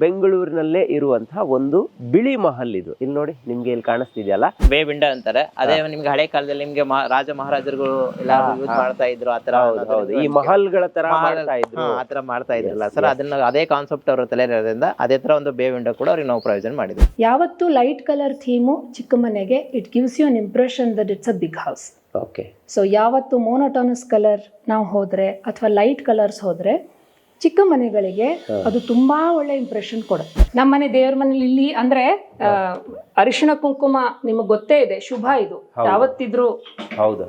ಬೆಂಗಳೂರಿನಲ್ಲೇ ಇರುವಂತಹ ಒಂದು ಬಿಳಿ ಮಹಲ್ ಇದು. ಇಲ್ಲಿ ನೋಡಿ, ನಿಮ್ಗೆ ಇಲ್ಲಿ ಕಾಣಿಸ್ತಿದೆಯಲ್ಲ, ಬೇ ವಿಂಡೋ ಅಂತಾರೆ. ಅದೇ ನಿಮ್ಗೆ ಹಳೆ ಕಾಲದಲ್ಲಿ ನಿಮ್ಗೆ ರಾಜ ಮಹಾರಾಜರುಗಳು ಎಲ್ಲ ಯೂಸ್ ಮಾಡ್ತಾ ಇದ್ರು ಆತರ. ಹೌದು, ಈ ಮಹಲ್ಗಳ ತರ ಮಾಡ್ತಾ ಇದ್ರು, ಆತರ ಮಾಡ್ತಾ ಇದ್ರಲ್ಲ ಸರ್. ಅದನ್ನ ಅದೇ ಕಾನ್ಸೆಪ್ಟ್ ಅವ್ರ ತಲೆ ಇರೋದ್ರಿಂದ ಅದೇ ತರ ಒಂದು ಬೇ ವಿಂಡೋ ಕೂಡ ಅವ್ರಿಗೆ ನಾವು ಪ್ರಯೋಜನ ಮಾಡಿದ್ವಿ. ಯಾವತ್ತು ಲೈಟ್ ಕಲರ್ ಥೀಮು ಚಿಕ್ಕ ಮನೆಗೆ it gives you an impression that it's a big house. Okay. So ಯಾವತ್ತು ಮೋನೋಟೋನಸ್ ಕಲರ್ ನಾವು ಹೋದ್ರೆ ಅಥವಾ ಲೈಟ್ ಕಲರ್ಸ್ ಹೋದ್ರೆ ಚಿಕ್ಕ ಮನೆಗಳಿಗೆ ಅದು ತುಂಬಾ ಒಳ್ಳೆ ಇಂಪ್ರೆಷನ್ ಕೊಡುತ್ತೆ. ನಮ್ಮ ಮನೆ ದೇವ್ರ ಮನೇಲಿ ಇಲ್ಲಿ ಅಂದ್ರೆ ಅರಿಶಿಣ ಕುಂಕುಮ ನಿಮಗೆ ಗೊತ್ತೇ ಇದೆ, ಶುಭ ಇದು ಯಾವತ್ತಿದ್ರು.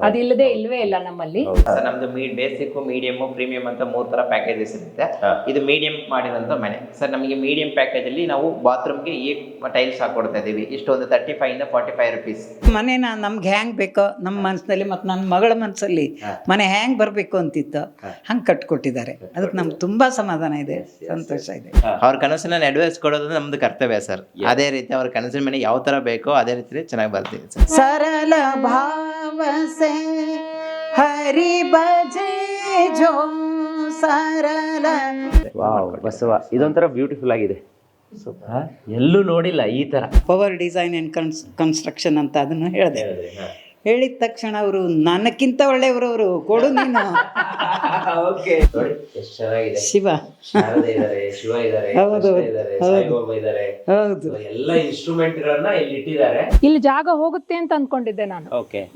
ಅದಿಲ್ಲದೆ ಇಲ್ವೇ ಇಲ್ಲ ನಮ್ಮಲ್ಲಿ. ನಮ್ದು ಬೇಸಿಕ್, ಮೀಡಿಯಂ, ಪ್ರೀಮಿಯಂ ಅಂತ 3 ತರ ಪ್ಯಾಕೇಜಸ್ ಇರುತ್ತೆ. ಇದು ಮೀಡಿಯಂ ಮಾಡಿದಂತ ಮನೆ ಸರ್. ನಮಗೆ ಮೀಡಿಯಂ ಪ್ಯಾಕೇಜ್ ಅಲ್ಲಿ ನಾವು ಬಾತ್ರೂಮ್ಗೆ ಈ ಟೈಲ್ಸ್ ಹಾಕೊಡ್ತಾ ಇದೀವಿ. ಇಷ್ಟು ಒಂದು 35 ಇಂದ 45 ರುಪೀಸ್. ಮನೆನ ನಮ್ಗೆ ಹ್ಯಾಂಗ್ ಬೇಕೋ ನಮ್ಮ ಮನಸ್ಸಿನಲ್ಲಿ ಮತ್ತು ನನ್ನ ಮಗಳ ಮನಸ್ಸಲ್ಲಿ ಮನೆ ಹ್ಯಾಂಗ್ ಬರ್ಬೇಕು ಅಂತಿತ್ತು ಹಂಗೆ ಕಟ್ಕೊಟ್ಟಿದ್ದಾರೆ. ಅದಕ್ಕೆ ನಮ್ಗೆ ತುಂಬಾ ಸಮಾಧಾನ ಇದೆ, ಸಂತೋಷ ಇದೆ. ಅವ್ರ ಕನಸನ್ನ ನೆರವೇರಿಸ್ಕೊಡೋದು ನಮ್ದು ಕರ್ತವ್ಯ ಸರ್. ಅದೇ ರೀತಿ ಅವ್ರ ಕನಸಿನ ಮನೆ ಯಾವ ತರ ಬೇಕೋ ಅದೇ ರೀತಿ ಚೆನ್ನಾಗಿ ಬರ್ತೀವಿ ಸರ್. ಸರಳ ಭಾವ ಸೆ ಹರಿ ಬಜೆ ಜೋ ಸರಳ. ವಾವ್ ಬಸವ, ಇದೊಂಥರ ಬ್ಯೂಟಿಫುಲ್ ಆಗಿದೆ. ಎಲ್ಲೂ ನೋಡಿಲ್ಲ ಈ ತರ. ಪವರ್ ಡಿಸೈನ್ ಅಂಡ್ ಕನ್ಸ್ಟ್ರಕ್ಷನ್ ಅಂತ ಅದನ್ನು ಹೇಳಿದೆ. ಹೇಳಿದ ತಕ್ಷಣ ಅವರು ನನಕ್ಕಿಂತ ಒಳ್ಳೆಯವರು, ಅವರು ಕೊಡು ನೀನು. ಶಿವ, ಹೌದು ಎಲ್ಲ ಇನ್ಸ್ಟ್ರೂಮೆಂಟ್ ಗಳನ್ನ ಇಲ್ಲಿ ಇಟ್ಟಿದ್ದಾರೆ. ಇಲ್ಲಿ ಜಾಗ ಹೋಗುತ್ತೆ ಅಂತ ಅನ್ಕೊಂಡಿದ್ದೆ ನಾನು,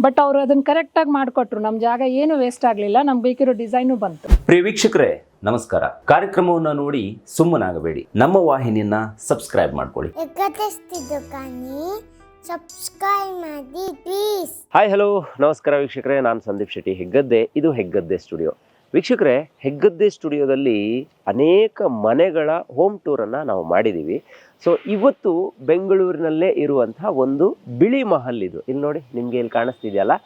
ಬಟ್ ಅವ್ರು ಅದನ್ನ ಕರೆಕ್ಟ್ ಆಗಿ ಮಾಡ್ಕೊಟ್ರು. ನಮ್ ಜಾಗ ಏನು ವೇಸ್ಟ್ ಆಗ್ಲಿಲ್ಲ, ನಮ್ಗೆ ಬೇಕಿರೋ ಡಿಸೈನು ಬಂತು. ಪ್ರಿಯ ವೀಕ್ಷಕರೇ ನಮಸ್ಕಾರ. ಕಾರ್ಯಕ್ರಮವನ್ನು ನೋಡಿ ಸುಮ್ಮನಾಗಬೇಡಿ, ನಮ್ಮ ವಾಹಿನಿಯನ್ನ ಸಬ್ಸ್ಕ್ರೈಬ್ ಮಾಡ್ಕೊಳ್ಳಿ. ಸಬ್ಸ್ಕ್ರೈಬ್ ಮಾಡಿ ಪ್ಲೀಸ್. ಹಾಯ್ ಹಲೋ ನಮಸ್ಕಾರ ವೀಕ್ಷಕರೇ, ನಾನು ಸಂದೀಪ್ ಶೆಟ್ಟಿ, ಹೆಗ್ಗದ್ದೆ. ಇದು ಹೆಗ್ಗದ್ದೆ ಸ್ಟುಡಿಯೋ. ವೀಕ್ಷಕರೇ, ಹೆಗ್ಗದ್ದೆ ಸ್ಟುಡಿಯೋದಲ್ಲಿ ಅನೇಕ ಮನೆಗಳ ಹೋಮ್ ಟೂರನ್ನು ನಾವು ಮಾಡಿದ್ದೀವಿ. ಸೊ ಇವತ್ತು ಬೆಂಗಳೂರಿನಲ್ಲೇ ಇರುವಂತಹ ಒಂದು ಬಿಳಿ ಮಹಲ್ ಇದು. ಇಲ್ಲಿ ನೋಡಿ, ನಿಮಗೆ ಇಲ್ಲಿ ಕಾಣಿಸ್ತಿದೆಯಲ್ಲ,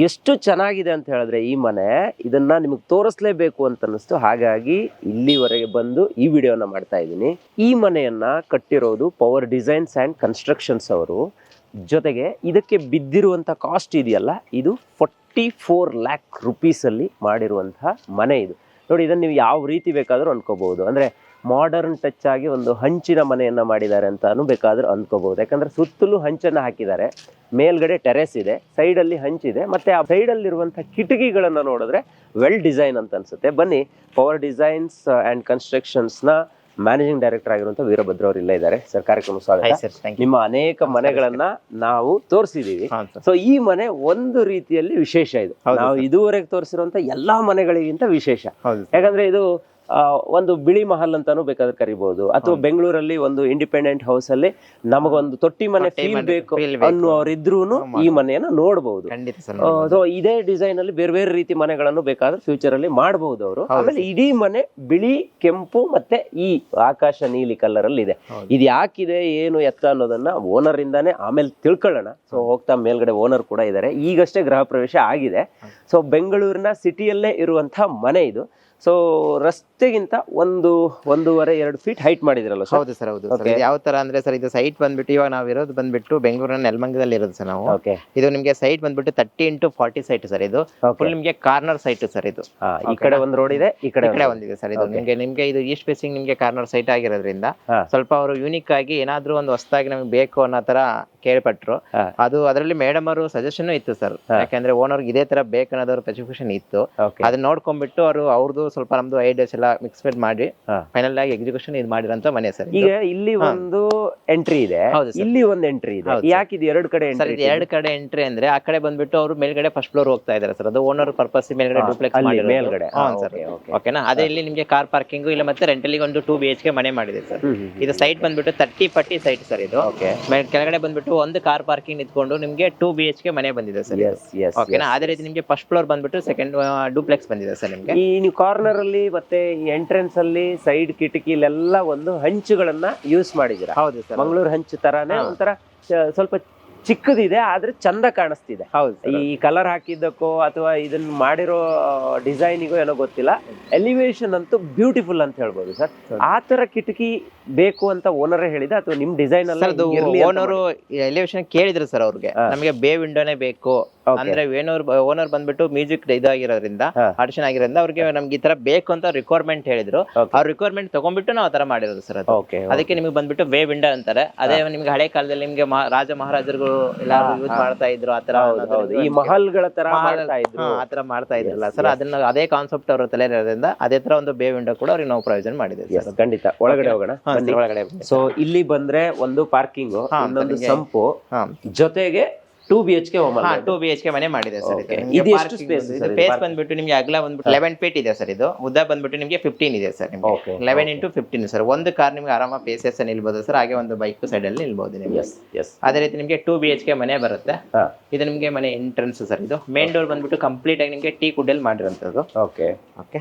ಎಷ್ಟು ಚೆನ್ನಾಗಿದೆ ಅಂತ ಹೇಳಿದ್ರೆ ಈ ಮನೆ, ಇದನ್ನು ನಿಮಗೆ ತೋರಿಸ್ಲೇಬೇಕು ಅಂತ ಅನ್ನಿಸ್ತು. ಹಾಗಾಗಿ ಇಲ್ಲಿವರೆಗೆ ಬಂದು ಈ ವಿಡಿಯೋನ ಮಾಡ್ತಾ ಇದ್ದೀನಿ. ಈ ಮನೆಯನ್ನು ಕಟ್ಟಿರೋದು ಪವರ್ ಡಿಸೈನ್ಸ್ ಆ್ಯಂಡ್ ಕನ್ಸ್ಟ್ರಕ್ಷನ್ಸ್ ಅವರು. ಜೊತೆಗೆ ಇದಕ್ಕೆ ಬಿದ್ದಿರುವಂಥ ಕಾಸ್ಟ್ ಇದೆಯಲ್ಲ, ಇದು 44 ಲ್ಯಾಕ್ ರುಪೀಸಲ್ಲಿ ಮಾಡಿರುವಂತಹ ಮನೆ ಇದು. ನೋಡಿ, ಇದನ್ನು ನೀವು ಯಾವ ರೀತಿ ಬೇಕಾದರೂ ಅಂದ್ಕೋಬಹುದು. ಅಂದರೆ ಮಾಡರ್ನ್ ಟಚ್ ಆಗಿ ಒಂದು ಹಂಚಿನ ಮನೆಯನ್ನು ಮಾಡಿದ್ದಾರೆ ಅಂತಾನು ಬೇಕಾದರೂ ಅಂದ್ಕೋಬಹುದು. ಯಾಕಂದರೆ ಸುತ್ತಲೂ ಹಂಚನ್ನು ಹಾಕಿದ್ದಾರೆ, ಮೇಲ್ಗಡೆ ಟೆರೆಸ್ ಇದೆ, ಸೈಡಲ್ಲಿ ಹಂಚಿದೆ, ಮತ್ತು ಆ ಸೈಡಲ್ಲಿರುವಂಥ ಕಿಟಕಿಗಳನ್ನು ನೋಡಿದ್ರೆ ವೆಲ್ ಡಿಸೈನ್ ಅಂತ ಅನಿಸುತ್ತೆ. ಬನ್ನಿ, ಪವರ್ ಡಿಸೈನ್ಸ್ ಆ್ಯಂಡ್ ಕನ್ಸ್ಟ್ರಕ್ಷನ್ಸ್ನ ಮ್ಯಾನೇಜಿಂಗ್ ಡೈರೆಕ್ಟರ್ ಆಗಿರುವಂಥ ವೀರಭದ್ರ ಅವರು ಇಲ್ಲೇ ಇದ್ದಾರೆ. ಸರ್, ಕಾರ್ಯಕ್ರಮ ಸ್ವಾಗತ. ನಿಮ್ಮ ಅನೇಕ ಮನೆಗಳನ್ನ ನಾವು ತೋರಿಸಿದೀವಿ. ಸೊ ಈ ಮನೆ ಒಂದು ರೀತಿಯಲ್ಲಿ ವಿಶೇಷ. ಇದು ನಾವು ಇದುವರೆಗೆ ತೋರಿಸಿರುವಂತ ಎಲ್ಲಾ ಮನೆಗಳಿಗಿಂತ ವಿಶೇಷ. ಯಾಕಂದ್ರೆ ಇದು ಒಂದು ಬಿಳಿ ಮಹಲ್ ಅಂತಾನು ಬೇಕಾದ್ರೆ ಕರಿಬಹುದು, ಅಥವಾ ಬೆಂಗಳೂರಲ್ಲಿ ಒಂದು ಇಂಡಿಪೆಂಡೆಂಟ್ ಹೌಸ್ ಅಲ್ಲಿ ನಮಗೊಂದು ತೊಟ್ಟಿ ಮನೆ ಫೀಲ್ ಬೇಕು ಅನ್ನೋರಿದ್ರೂ ಈ ಮನೆಯನ್ನ ನೋಡಬಹುದು. ಸೊ ಇದೇ ಡಿಸೈನ್ ಅಲ್ಲಿ ಬೇರೆ ಬೇರೆ ರೀತಿ ಮನೆಗಳನ್ನು ಬೇಕಾದ್ರೆ ಫ್ಯೂಚರ್ ಅಲ್ಲಿ ಮಾಡಬಹುದು ಅವರು. ಆಮೇಲೆ ಇಡೀ ಮನೆ ಬಿಳಿ, ಕೆಂಪು ಮತ್ತೆ ಈ ಆಕಾಶ ನೀಲಿ ಕಲರ್ ಅಲ್ಲಿ ಇದೆ. ಇದು ಯಾಕಿದೆ, ಏನು ಎತ್ತ ಅನ್ನೋದನ್ನ ಓನರ್ ಇಂದಾನೆ ಆಮೇಲೆ ತಿಳ್ಕೊಳ್ಳೋಣ. ಸೊ ಹೋಗ್ತಾ ಮೇಲ್ಗಡೆ ಓನರ್ ಕೂಡ ಇದ್ದಾರೆ, ಈಗಷ್ಟೇ ಗೃಹ ಪ್ರವೇಶ ಆಗಿದೆ. ಸೊ ಬೆಂಗಳೂರಿನ ಸಿಟಿಯಲ್ಲೇ ಇರುವಂತಹ ಮನೆ ಇದು. ಸೊ ರಸ್ತೆಗಿಂತ 1.5-2 ಫೀಟ್ ಹೈಟ್ ಮಾಡಿದ್ರಲ್ಲ? ಹೌದು ಸರ್, ಹೌದು. ಯಾವ ತರ ಅಂದ್ರೆ ಸರ್, ಇದು ಸೈಟ್ ಬಂದ್ಬಿಟ್ಟು ಇವಾಗ ನಾವು ಇರೋದು ಬಂದ್ಬಿಟ್ಟು ಬೆಂಗಳೂರಿನ ನೆಲಮಂಗಲದಲ್ಲಿ ಇರೋದು ಸರ್ ನಾವು. ಇದು ನಿಮ್ಗೆ ಸೈಟ್ ಬಂದ್ಬಿಟ್ಟು 30 into 40 ಸೈಟ್ ಸರ್. ಇದು ಫುಲ್ ನಿಮ್ಗೆ ಕಾರ್ನರ್ ಸೈಟ್ ಸರ್. ಇದು ಈ ಕಡೆ ಒಂದು ರೋಡ್ ಇದೆ, ಈ ಕಡೆ ಒಂದಿದೆ ಸರ್. ಇದು ನಿಮ್ಗೆ ಇದು ಈಸ್ಟ್ ಫೇಸಿಂಗ್ ನಿಮ್ಗೆ ಕಾರ್ನರ್ ಸೈಟ್ ಆಗಿರೋದ್ರಿಂದ ಸ್ವಲ್ಪ ಅವರು ಯೂನಿಕ್ ಆಗಿ ಏನಾದ್ರೂ ಒಂದು ಹೊಸದಾಗಿ ನಮ್ಗೆ ಬೇಕು ಅನ್ನೋ ತರ ಕೇಳ್ಪಟ್ರು. ಅದು ಅದರಲ್ಲಿ ಮೇಡಮ್ ಅವರು ಸಜೆಷನ್ ಇತ್ತು ಸರ್. ಯಾಕಂದ್ರೆ ಓನರ್ ಇದೇ ತರ ಬೇಕನ್ನೋದ್ರ ಸ್ಪೆಸಿಫಿಕೇಶನ್ ಇತ್ತು. ಅದನ್ನ ನೋಡ್ಕೊಂಡ್ಬಿಟ್ಟು ಅವರು ಸ್ವಲ್ಪ ನಮ್ದು ಐಡಿಯಾಸ್ ಎಲ್ಲ ಮಿಕ್ಸ್ಮೆಂಟ್ ಮಾಡಿ ಫೈನಲ್ ಆಗಿ ಎಕ್ಸಿಕ್ಯೂಷನ್ ಇದು ಮಾಡಿರಂತ ಮನೆ ಸರ್. ಈಗ ಇಲ್ಲಿ ಒಂದು ಎಂಟ್ರಿ ಇದೆ, ಇಲ್ಲಿ ಒಂದು ಎಂಟ್ರಿ ಇದೆ. ಯಾಕಿದೆ ಎರಡು ಕಡೆ ಎಂಟ್ರಿ? ಎರಡು ಕಡೆ ಎಂಟ್ರಿ ಅಂದ್ರೆ ಆ ಕಡೆ ಬಂದ್ಬಿಟ್ಟು ಅವರು ಮೇಲ್ಗಡೆ ಫಸ್ಟ್ ಫ್ಲೋರ್ ಹೋಗ್ತಾ ಇದಾರೆ ಸರ್. ಅದು ಓನರ್ ಪರ್ಪಸ್ ಮೇಲ್ಗಡೆ ಡೂಪ್ಲೆಕ್ಸ್ ಮೇಲ್ಗಡೆ ಸರ್. ಓಕೆನಾ? ಅದೇ ಇಲ್ಲಿ ನಿಮ್ಗೆ ಕಾರ್ ಪಾರ್ಕಿಂಗ್ ಇಲ್ಲ ಮತ್ತೆ ರೆಂಟಲಿಗೆ ಒಂದು 2 BHK ಮನೆ ಮಾಡಿದೆ ಸರ್. ಇದು ಸೈಟ್ ಬಂದ್ಬಿಟ್ಟು 30-40 ಸೈಟ್ ಸರ್. ಇದು ಕೆಳಗಡೆ ಬಂದ್ಬಿಟ್ಟು ಒಂದು ಕಾರ್ ಪಾರ್ಕಿಂಗ್ ನಿಂತ್ಕೊಂಡು ನಿಮ್ಗೆ 2 BHK ಮನೆ ಬಂದಿದೆ ಸರ್. ಓಕೆನಾ? ಅದೇ ರೀತಿ ನಿಮ್ಗೆ ಫಸ್ಟ್ ಫ್ಲೋರ್ ಬಂದ್ಬಿಟ್ಟು ಸೆಕೆಂಡ್ ಡೂಪ್ಲೆಕ್ಸ್ ಬಂದಿದೆ ಸರ್. ನಿಮ್ಗೆ ಈ ನೀವು ಕಾರ್ನರ್ ಅಲ್ಲಿ ಮತ್ತೆ ಎಂಟ್ರೆನ್ಸ್ ಅಲ್ಲಿ ಸೈಡ್ ಕಿಟಕಿಲೆಲ್ಲ ಒಂದು ಹಂಚುಗಳನ್ನ ಯೂಸ್ ಮಾಡಿದೀರಾ? ಹೌದು ಸರ್, ಮಂಗಳೂರು ಹಂಚು ತರಾನೇ ಒಂಥರ ಸ್ವಲ್ಪ ಚಿಕ್ಕದಿದೆ, ಆದ್ರೆ ಚಂದ ಕಾಣಿಸ್ತಿದೆ. ಹೌದು, ಈ ಕಲರ್ ಹಾಕಿದ್ದಕ್ಕೋ ಅಥವಾ ಇದನ್ನ ಮಾಡಿರೋ ಡಿಸೈನಿಗೋ ಏನೋ ಗೊತ್ತಿಲ್ಲ, ಎಲಿವೇಶನ್ ಅಂತೂ ಬ್ಯೂಟಿಫುಲ್ ಅಂತ ಹೇಳ್ಬೋದು ಸರ್. ಆ ತರ ಕಿಟಕಿ ಬೇಕು ಅಂತ ಓನರೇ ಹೇಳಿದ ಅಥವಾ ನಿಮ್ ಡಿಸೈನ್ ಅಲ್ಲ? ಓನರು ಎಲಿವೇಶನ್ ಕೇಳಿದ್ರು ಸರ್ ಅವ್ರಿಗೆ, ನಮಗೆ ಬೇ ವಿಂಡೋನೇ ಬೇಕು ಅಂದ್ರೆ ಓನರ್ ಬಂದ್ಬಿಟ್ಟು ಮ್ಯೂಸಿಕ್ ಇದಾಗಿರೋದ್ರಿಂದ ಆಡಿಷನ್ ಆಗಿರೋದ್ರಿಂದ ಅವ್ರಿಗೆ ನಮ್ಗೆ ಈ ತರ ಬೇಕು ಅಂತ ರಿಕ್ವೈರ್ಮೆಂಟ್ ಹೇಳಿದ್ರು. ಅವ್ರ ರಿಕ್ವೈರ್ಮೆಂಟ್ ತಗೊಂಡ್ಬಿಟ್ಟು ನಾವು ಆ ತರ ಮಾಡಿರೋದು ಸರ್ ಅದು. ಅದಕ್ಕೆ ನಿಮ್ಗೆ ಬಂದ್ಬಿಟ್ಟು ವೇ ವಿಂಡೋ ಅಂತಾರೆ. ಅದೇ ನಿಮ್ಗೆ ಹಳೆ ಕಾಲದಲ್ಲಿ ನಿಮ್ಗೆ ರಾಜ ಮಹಾರಾಜರು ಎಲ್ಲಾರು ಯೂಸ್ ಮಾಡ್ತಾ ಇದ್ರು ಆತರ ಈ ಮಹಲ್ಗಳ ತರ ಮಾಡ್ತಾ ಇದ್ರು. ಆತರ ಮಾಡ್ತಾ ಇದ್ರಲ್ಲ ಸರ್, ಅದನ್ನ ಅದೇ ಕಾನ್ಸೆಪ್ಟ್ ಅವ್ರ ತಲೆ ಇರೋದ್ರಿಂದ ಅದೇ ತರ ಒಂದು ಬೇ ವಿಂಡೋ ಕೂಡ ಅವ್ರಿಗೆ ನಾವು ಪ್ರಯೋಜನ ಮಾಡಿದ್ದೇವೆ ಸರ್. ಖಂಡಿತ. ಒಳಗಡೆ ಹೋಗೋಣ. ಒಳಗಡೆ ಸೊ ಇಲ್ಲಿ ಬಂದ್ರೆ ಒಂದು ಪಾರ್ಕಿಂಗ್, ಇನ್ನೊಂದು ಸಂಪು, ಜೊತೆಗೆ 2 BHK ಹೋಮ್. 2 BHK ಮನೆ ಮಾಡಿದೆ ಸರ್. ಇದು ಎಷ್ಟು ಸ್ಪೇಸ್? ಸ್ಪೇಸ್ ಬಂದ್ಬಿಟ್ಟು ನಿಮ್ಗೆ ಅಗಲ ಬಂದ್ಬಿಟ್ಟು 11 ಫೀಟ್ ಇದೆ ಸರ್. ಇದು ಉದ್ದ ಬಂದ್ಬಿಟ್ಟು ನಿಮ್ಗೆ 15 ಇದೆ ಸರ್. ನಿಮ್ಗೆ 11 into 15 ಸರ್. ಒಂದು ಕಾರ್ ನಿಮ್ಗೆ ಆರಾಮಾಗಿ ಪೇಸಸ್ ನಿಲ್ಬಹುದು ಸರ್. ಹಾಗೆ ಒಂದು ಬೈಕ್ ಸೈಡ್ ಅಲ್ಲಿ ನಿಲ್ಬಹುದು ನಿಮ್ಗೆ. ಅದೇ ರೀತಿ ನಿಮ್ಗೆ 2 BHK ಮನೆ ಬರುತ್ತೆ. ಇದು ನಿಮ್ಗೆ ಮನೆ ಎಂಟ್ರೆನ್ಸ್ ಸರ್. ಇದು ಮೇನ್ ಡೋರ್ ಬಂದ್ಬಿಟ್ಟು ಕಂಪ್ಲೀಟ್ ಆಗಿ ನಿಮ್ಗೆ ಟೀ ಕುಡ್ಡಲ್ಲಿ ಮಾಡಿರೋಂಥದ್ದು. ಓಕೆ.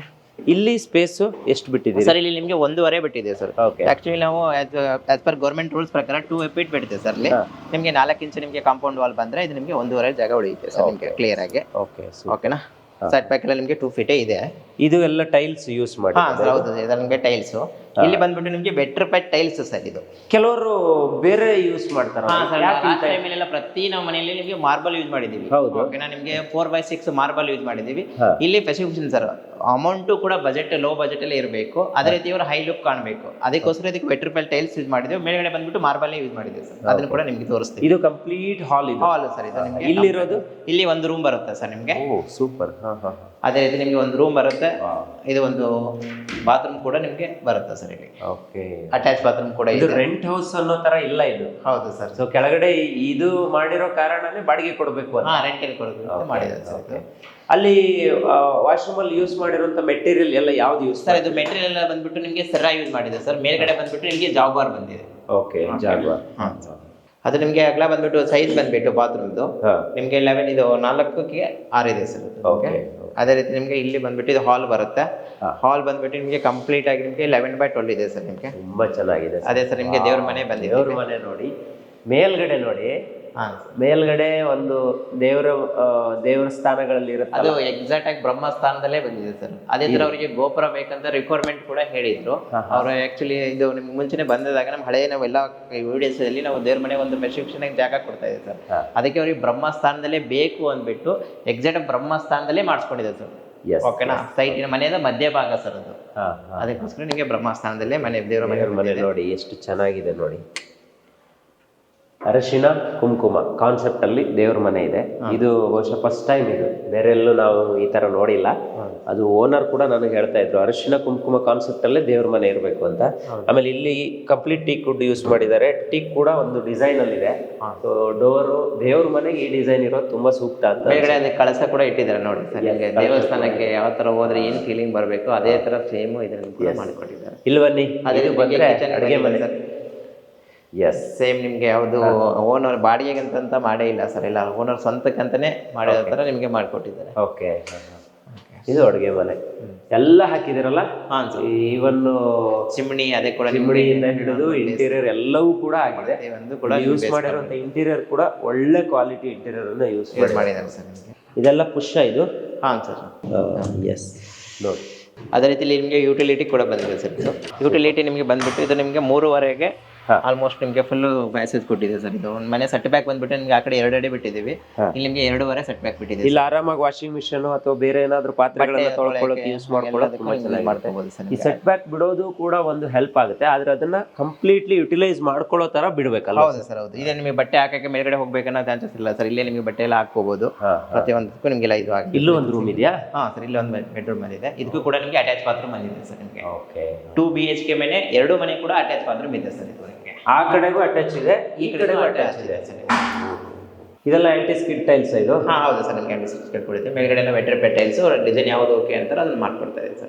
ಇಲ್ಲಿ ಸ್ಪೇಸ್ ಎಷ್ಟು ಬಿಟ್ಟಿದೆ ಸರ್? ಇಲ್ಲಿ ನಿಮ್ಗೆ 1.5 ಬಿಟ್ಟಿದೆ ಸರ್. ಆಕ್ಚುಲಿ ನಾವು ಆಸ್ ಪರ್ ಗೌರ್ಮೆಂಟ್ ರೂಲ್ಸ್ ಪ್ರಕಾರ 2 ಫೀಟ್ ಬಿಟ್ಟಿದೆ ಸರ್. ಅಲ್ಲಿ ನಿಮ್ಗೆ 4 ಇಂಚ್ ನಿಮ್ಗೆ ಕಾಂಪೌಂಡ್ ವಾಲ್ ಬಂದ್ರೆ ಇದು ನಿಮ್ಗೆ 1.5 ಜಾಗ ಉಳಿಯುತ್ತೆ ಸರ್ ನಿಮ್ಗೆ ಕ್ಲಿಯರ್ ಆಗಿ. ಓಕೆನಾ? ಸೈಡ್ ಪ್ಯಾಕ್ ಎಲ್ಲ ನಿಮ್ಗೆ 2 ಫೀಟೇ ಇದೆ. ಇದು ಎಲ್ಲ ಟೈಲ್ಸ್ ಯೂಸ್ ಮಾಡಿ? ಹೌದು, ಇದು ನಿಮ್ಗೆ ಟೈಲ್ಸ್. ಇಲ್ಲಿ ಬಂದ್ಬಿಟ್ಟು ನಿಮ್ಗೆ ಬೆಟರ್ ಪೆಟ್ ಟೈಲ್ಸ್ ಸರ್. ಇದು ಕೆಲವರು ಬೇರೆ ಯೂಸ್ ಮಾಡ್ತಾರೆ. ಪ್ರತಿ ನಾವು ಮನೆಯಲ್ಲಿ ನಿಮ್ಗೆ ಮಾರ್ಬಲ್ ಯೂಸ್ ಮಾಡಿದೀವಿ. ಓಕೆನಾ? ನಿಮ್ಗೆ 4x6 ಮಾರ್ಬಲ್ ಯೂಸ್ ಮಾಡಿದೀವಿ. ಇಲ್ಲಿ ಸ್ಪೆಸಿಫಿಕೇಶನ್ ಸರ್, ಅಮೌಂಟ್ ಕೂಡ ಬಜೆಟ್ ಲೋ ಬಜೆಟ್ ಅಲ್ಲಿ ಇರಬೇಕು. ಅದೇ ರೀತಿ ಇವರು ಹೈ ಲುಕ್ ಕಾಣಬೇಕು. ಅದಕ್ಕೋಸ್ಕರ ಇದಕ್ಕೆ ಬೆಟರ್ ಪೆಟ್ ಟೈಲ್ಸ್ ಯೂಸ್ ಮಾಡಿದ್ವಿ. ಮೇಲ್ಗಡೆ ಬಂದ್ಬಿಟ್ಟು ಮಾರ್ಬಲ್ ಯೂಸ್ ಮಾಡಿದ್ವಿ ಸರ್. ಅದನ್ನು ಕೂಡ ನಿಮ್ಗೆ ತೋರಿಸ್ತೀವಿ. ಇದು ಕಂಪ್ಲೀಟ್ ಹಾಲ್ ಸರ್. ಇದು ನಿಮ್ಗೆ ಇಲ್ಲಿರೋದು ಇಲ್ಲಿ ಒಂದು ರೂಮ್ ಬರುತ್ತೆ ಸರ್ ನಿಮ್ಗೆ. ಸೂಪರ್. ಅದೇ ರೀತಿ ನಿಮ್ಗೆ ಒಂದು ರೂಮ್ ಬರುತ್ತೆ. ಇದು ಒಂದು ಬಾತ್ರೂಮ್ ಕೂಡ ನಿಮ್ಗೆ ಬರುತ್ತೆ ಸರ್. ಇಲ್ಲಿ ಅಟ್ಯಾಚ್ ಬಾತ್ರೂಮ್ ಕೂಡ ಇದೆ. ರೆಂಟ್ ಹೌಸ್ ಅನ್ನೋ ತರ ಇಲ್ಲ ಇದು? ಹೌದು ಸರ್. ಸೊ ಕೆಳಗಡೆ ಇದು ಮಾಡಿರೋ ಕಾರಣನೇ ಬಾಡಿಗೆ ಕೊಡಬೇಕು ಅಂತ? ರೆಂಟ್ ಕೊಡಬೇಕು ಮಾಡಿದ್ದಾರೆ ಸರ್. ಅಲ್ಲಿ ವಾಶ್ರೂಮ್ ಅಲ್ಲಿ ಯೂಸ್ ಮಾಡಿರುವಂತ ಮೆಟೀರಿಯಲ್ ಎಲ್ಲ ಯಾವ್ದು ಯೂಸ್ ಸರ್? ಇದು ಮೆಟೀರಿಯಲ್ ಎಲ್ಲ ಬಂದ್ಬಿಟ್ಟು ನಿಮ್ಗೆ ಸೆರಾ ಯೂಸ್ ಮಾಡಿದೆ ಸರ್. ಮೇಲ್ಗಡೆ ಬಂದ್ಬಿಟ್ಟು ನಿಮ್ಗೆ ಜಾಗ್ವಾರ್ ಬಂದಿದೆ. ಜಾಗ್ವಾರ್. ಅದು ನಿಮ್ಗೆ ಅಗಲ ಬಂದ್ಬಿಟ್ಟು ಸೈಜ್ ಬಂದ್ಬಿಟ್ಟು ಬಾತ್ರೂಮ್ದು ನಿಮ್ಗೆ 11 ಇದು 4ಕ್ಕೆ 6 ಇದೆ ಸರ್. ಅದೇ ರೀತಿ ನಿಮ್ಗೆ ಇಲ್ಲಿ ಬಂದ್ಬಿಟ್ಟು ಇದು ಹಾಲ್ ಬರುತ್ತೆ. ಹಾಲ್ ಬಂದ್ಬಿಟ್ಟು ನಿಮ್ಗೆ ಕಂಪ್ಲೀಟ್ ಆಗಿ ನಿಮ್ಗೆ 11/12 ಇದೆ ಸರ್ ನಿಮ್ಗೆ. ತುಂಬಾ ಚೆನ್ನಾಗಿದೆ. ಅದೇ ಸರ್ ನಿಮ್ಗೆ ದೇವ್ರ ಮನೆ ಬಂದಿದೆ. ದೇವ್ರ ಮನೆ ನೋಡಿ, ಮೇಲ್ಗಡೆ ನೋಡಿ. ಮೇಲ್ಗಡೆ ಒಂದು ದೇವರ ಸ್ಥಾನಗಳಲ್ಲಿ ಇರುತ್ತೆ. ಅದು ಎಕ್ಸಾಕ್ಟ್ ಆಗಿ ಬ್ರಹ್ಮಸ್ಥಾನದಲ್ಲೇ ಬಂದಿದೆ ಸರ್. ಅದೇ ತರ ಅವರಿಗೆ ಗೋಪುರ ಬೇಕಂತ ರಿಕ್ವೈರ್ಮೆಂಟ್ ಕೂಡ ಹೇಳಿದ್ರು. ಅವ್ರು ಆಕ್ಚುಲಿ ಇದು ನಿಮ್ಗೆ ಮುಂಚೆನೆ ಬಂದಿದಾಗ ನಮ್ಮ ಹಳೆಯ ನಾವೆಲ್ಲ ವಿಡಿಯೋಸ್ ಅಲ್ಲಿ ನಾವು ದೇವ್ರ ಮನೆ ಒಂದು ಪ್ರಿಸ್ಕ್ರಿಪ್ಷನ್ ಜಾಗ ಕೊಡ್ತಾ ಇದೆ ಸರ್. ಅದಕ್ಕೆ ಅವ್ರಿಗೆ ಬ್ರಹ್ಮಸ್ಥಾನದಲ್ಲೇ ಬೇಕು ಅಂದ್ಬಿಟ್ಟು ಎಕ್ಸಾಕ್ಟ್ ಬ್ರಹ್ಮಸ್ಥಾನದಲ್ಲೇ ಮಾಡಿಸ್ಕೊಂಡಿದೆ ಸರ್. ಓಕೆನಾ? ಸೈಟಿನ ಮನೆಯ ಮಧ್ಯಭಾಗ ಸರ್ ಅದು. ಅದಕ್ಕೋಸ್ಕರ ನಿಮಗೆ ಬ್ರಹ್ಮಸ್ಥಾನದಲ್ಲೇ ಮನೆ ದೇವರ ಮನೆ ನೋಡಿ ಎಷ್ಟು ಚೆನ್ನಾಗಿದೆ ನೋಡಿ. ಅರಶಿನ ಕುಂಕುಮ ಕಾನ್ಸೆಪ್ಟ್ ಅಲ್ಲಿ ದೇವ್ರ ಮನೆ ಇದೆ. ಇದು ಬಹುಶಃ ಫಸ್ಟ್ ಟೈಮ್. ಇದು ಬೇರೆ ಎಲ್ಲೂ ನಾವು ಈ ತರ ನೋಡಿಲ್ಲ. ಅದು ಓನರ್ ಕೂಡ ನನಗೆ ಹೇಳ್ತಾ ಇದ್ರು, ಅರಶಿನ ಕುಂಕುಮ ಕಾನ್ಸೆಪ್ಟ್ ಅಲ್ಲೇ ದೇವ್ರ ಮನೆ ಇರಬೇಕು ಅಂತ. ಆಮೇಲೆ ಇಲ್ಲಿ ಕಂಪ್ಲೀಟ್ ಟೀಕ್ ವುಡ್ ಯೂಸ್ ಮಾಡಿದ್ದಾರೆ. ಟೀಕ್ ಕೂಡ ಒಂದು ಡಿಸೈನ್ ಅಲ್ಲಿ ಇದೆ. ಸೊ ಡೋರು ದೇವ್ರ ಮನೆಗೆ ಈ ಡಿಸೈನ್ ಇರೋದು ತುಂಬಾ ಸೂಕ್ತ ಅಂತ. ಮೇಲ್ಗಡೆ ಅದೇ ಕಳಸ ಕೂಡ ಇಟ್ಟಿದ್ದಾರೆ ನೋಡಿ ಸರ್. ದೇವಸ್ಥಾನಕ್ಕೆ ಯಾವ ತರ ಹೋದ್ರೆ ಏನ್ ಫೀಲಿಂಗ್ ಬರಬೇಕು ಅದೇ ತರ ಸೇಮ್ ಇದರಲ್ಲಿ ಮಾಡಿಕೊಟ್ಟಿದ್ದಾರೆ. ಇಲ್ಲಿ ಬನ್ನಿ, ಅಡುಗೆ ಮನೆ ಸರ್. ಸೇಮ್ ನಿಮ್ಗೆ ಯಾವುದು ಓನರ್ ಬಾಡಿಗೆಗಂತ ಮಾಡೇ ಇಲ್ಲ ಸರ್. ಇಲ್ಲ, ಓನರ್ ಸ್ವಂತಕ್ಕಂತಾನೆ ಮಾಡಿರೋ ತರ ನಿಮ್ಗೆ ಮಾಡಿಕೊಟ್ಟಿದ್ದಾರೆ. ಓಕೆ. ಇದು ಅಡುಗೆ ಮನೆ ಎಲ್ಲ ಹಾಕಿದಿರಲ್ಲ. ಈವನ್ ಚಿಮ್ನಿ ಅದೇ ಕೂಡ ಚಿಮ್ನಿಯಿಂದ ಹಿಡಿದು ಇಂಟೀರಿಯರ್ ಎಲ್ಲವೂ ಕೂಡ ಆಗಿದೆ. ಯೂಸ್ ಮಾಡಿರುವಂತ ಇಂಟೀರಿಯರ್ ಕೂಡ ಒಳ್ಳೆ ಕ್ವಾಲಿಟಿ ಇಂಟೀರಿಯರ್ ಅನ್ನು ಯೂಸ್ ಮಾಡಿದ್ದಾರೆ ಸರ್. ಇದೆಲ್ಲ ಪುಷ್ ಇದು. ಸರ್. ಎಸ್ ನೋಡಿ. ಅದೇ ರೀತಿ ನಿಮಗೆ ಯುಟಿಲಿಟಿ ಕೂಡ ಬಂದಿದೆ ಸರ್. ಯುಟಿಲಿಟಿ ನಿಮಗೆ ಬಂದ್ಬಿಟ್ಟು ಇದು ನಿಮಗೆ 3.5ಗೆ ಆಲ್ಮೋಸ್ಟ್ ನಿಮಗೆ ಫುಲ್ ಪ್ಯಾಸೇಜ್ ಕೊಟ್ಟಿದೆ ಸರ್. ಇದು ಒಂದು ಮನೆ ಸೆಟ್ ಬ್ಯಾಕ್ ಬಂದ್ಬಿಟ್ಟು ನಿಮ್ಗೆ ಆ ಕಡೆ 2 ಅಡಿ ಬಿಟ್ಟಿದ್ದೀವಿ. ಇಲ್ಲಿ ನಿಮಗೆ 2.5 ಸೆಟ್ ಬ್ಯಾಕ್ ಬಿಟ್ಟಿದೆ. ಇಲ್ಲಿ ಆರಾಮಾಗಿ ವಾಷಿಂಗ್ ಮಿಷನ್ ಅಥವಾ ಬೇರೆ ಏನಾದ್ರು ಪಾತ್ರೆಗಳನ್ನ ತೊಳ್ಕೊಳ್ಳೋಕೆ ಯೂಸ್ ಮಾಡ್ಕೊಳ್ಳೋದು ಸರ್. ಈ ಸೆಟ್ ಬ್ಯಾಕ್ ಬಿಡೋದು ಕೂಡ ಒಂದು ಹೆಲ್ಪ್ ಆಗುತ್ತೆ. ಆದ್ರೆ ಅದನ್ನ ಕಂಪ್ಲೀಟ್ಲಿ ಯುಟಿಲೈಸ್ ಮಾಡ್ಕೊಳ್ಳೋ ತರ ಬಿಡ್ಬೇಕಲ್ಲ. ಹೌದು ಸರ್. ಹೌದು. ಇದೇ ನಿಮಗೆ ಬಟ್ಟೆ ಹಾಕಕ್ಕೆ ಮೇಲ್ಗಡೆ ಹೋಗ್ಬೇಕನ್ನೋ ಚಾನ್ಸಸ್ ಇಲ್ಲ ಸರ್. ಇಲ್ಲೇ ನಿಮಗೆ ಬಟ್ಟೆ ಎಲ್ಲ ಹಾಕೋಬಹುದು. ಪ್ರತಿಯೊಂದಕ್ಕೂ ನಿಮಗೆಲ್ಲ ಇದು ಆಗಿದೆ. ಇಲ್ಲೂ ಒಂದು ರೂಮ್ ಇದೆಯಾ? ಸರ್. ಇಲ್ಲಿ ಒಂದು ಬೆಡ್ರೂಮ್ ಇದೆ. ಇದಕ್ಕೂ ಕೂಡ ನಿಮಗೆ ಅಟ್ಯಾಚ್ ಬಾತ್ರೂಮ್ ಬಂದಿದೆ ಸರ್ ನಿಮಗೆ. 2 BHK ಮನೆ, 2 ಮನೆ ಕೂಡ ಅಟ್ಯಾಚ್ ಬಾತ್ರೂಮ್ ಇದೆ ಸರ್. ಇದು ಆ ಕಡೆಗೂ ಅಟ್ಯಾಚ್ ಇದೆ, ಈ ಕಡೆಗೂ ಅಟ್ಯಾಚ್ ಇದೆ. ಇದೆಲ್ಲ ಆಂಟಿ ಸ್ಕಿಡ್ ಟೈಲ್ಸ್ ಇದು? ಹೌದು ಸರ್. ನಿಮ್ಗೆ ಆಂಟಿ ಸ್ಕಿಡ್ ಕೊಡಿದೆ. ಮೇಲ್ಗಡೆ ಎಲ್ಲ ವೆಟರ್ ಪೆಟ್ ಟೈಲ್ಸ್ ಡಿಸೈನ್ ಯಾವುದು ಓಕೆ ಅಂತಾರೆ ಅದನ್ನ ಮಾಡ್ಕೊಡ್ತಾ ಇದೆ ಸರ್.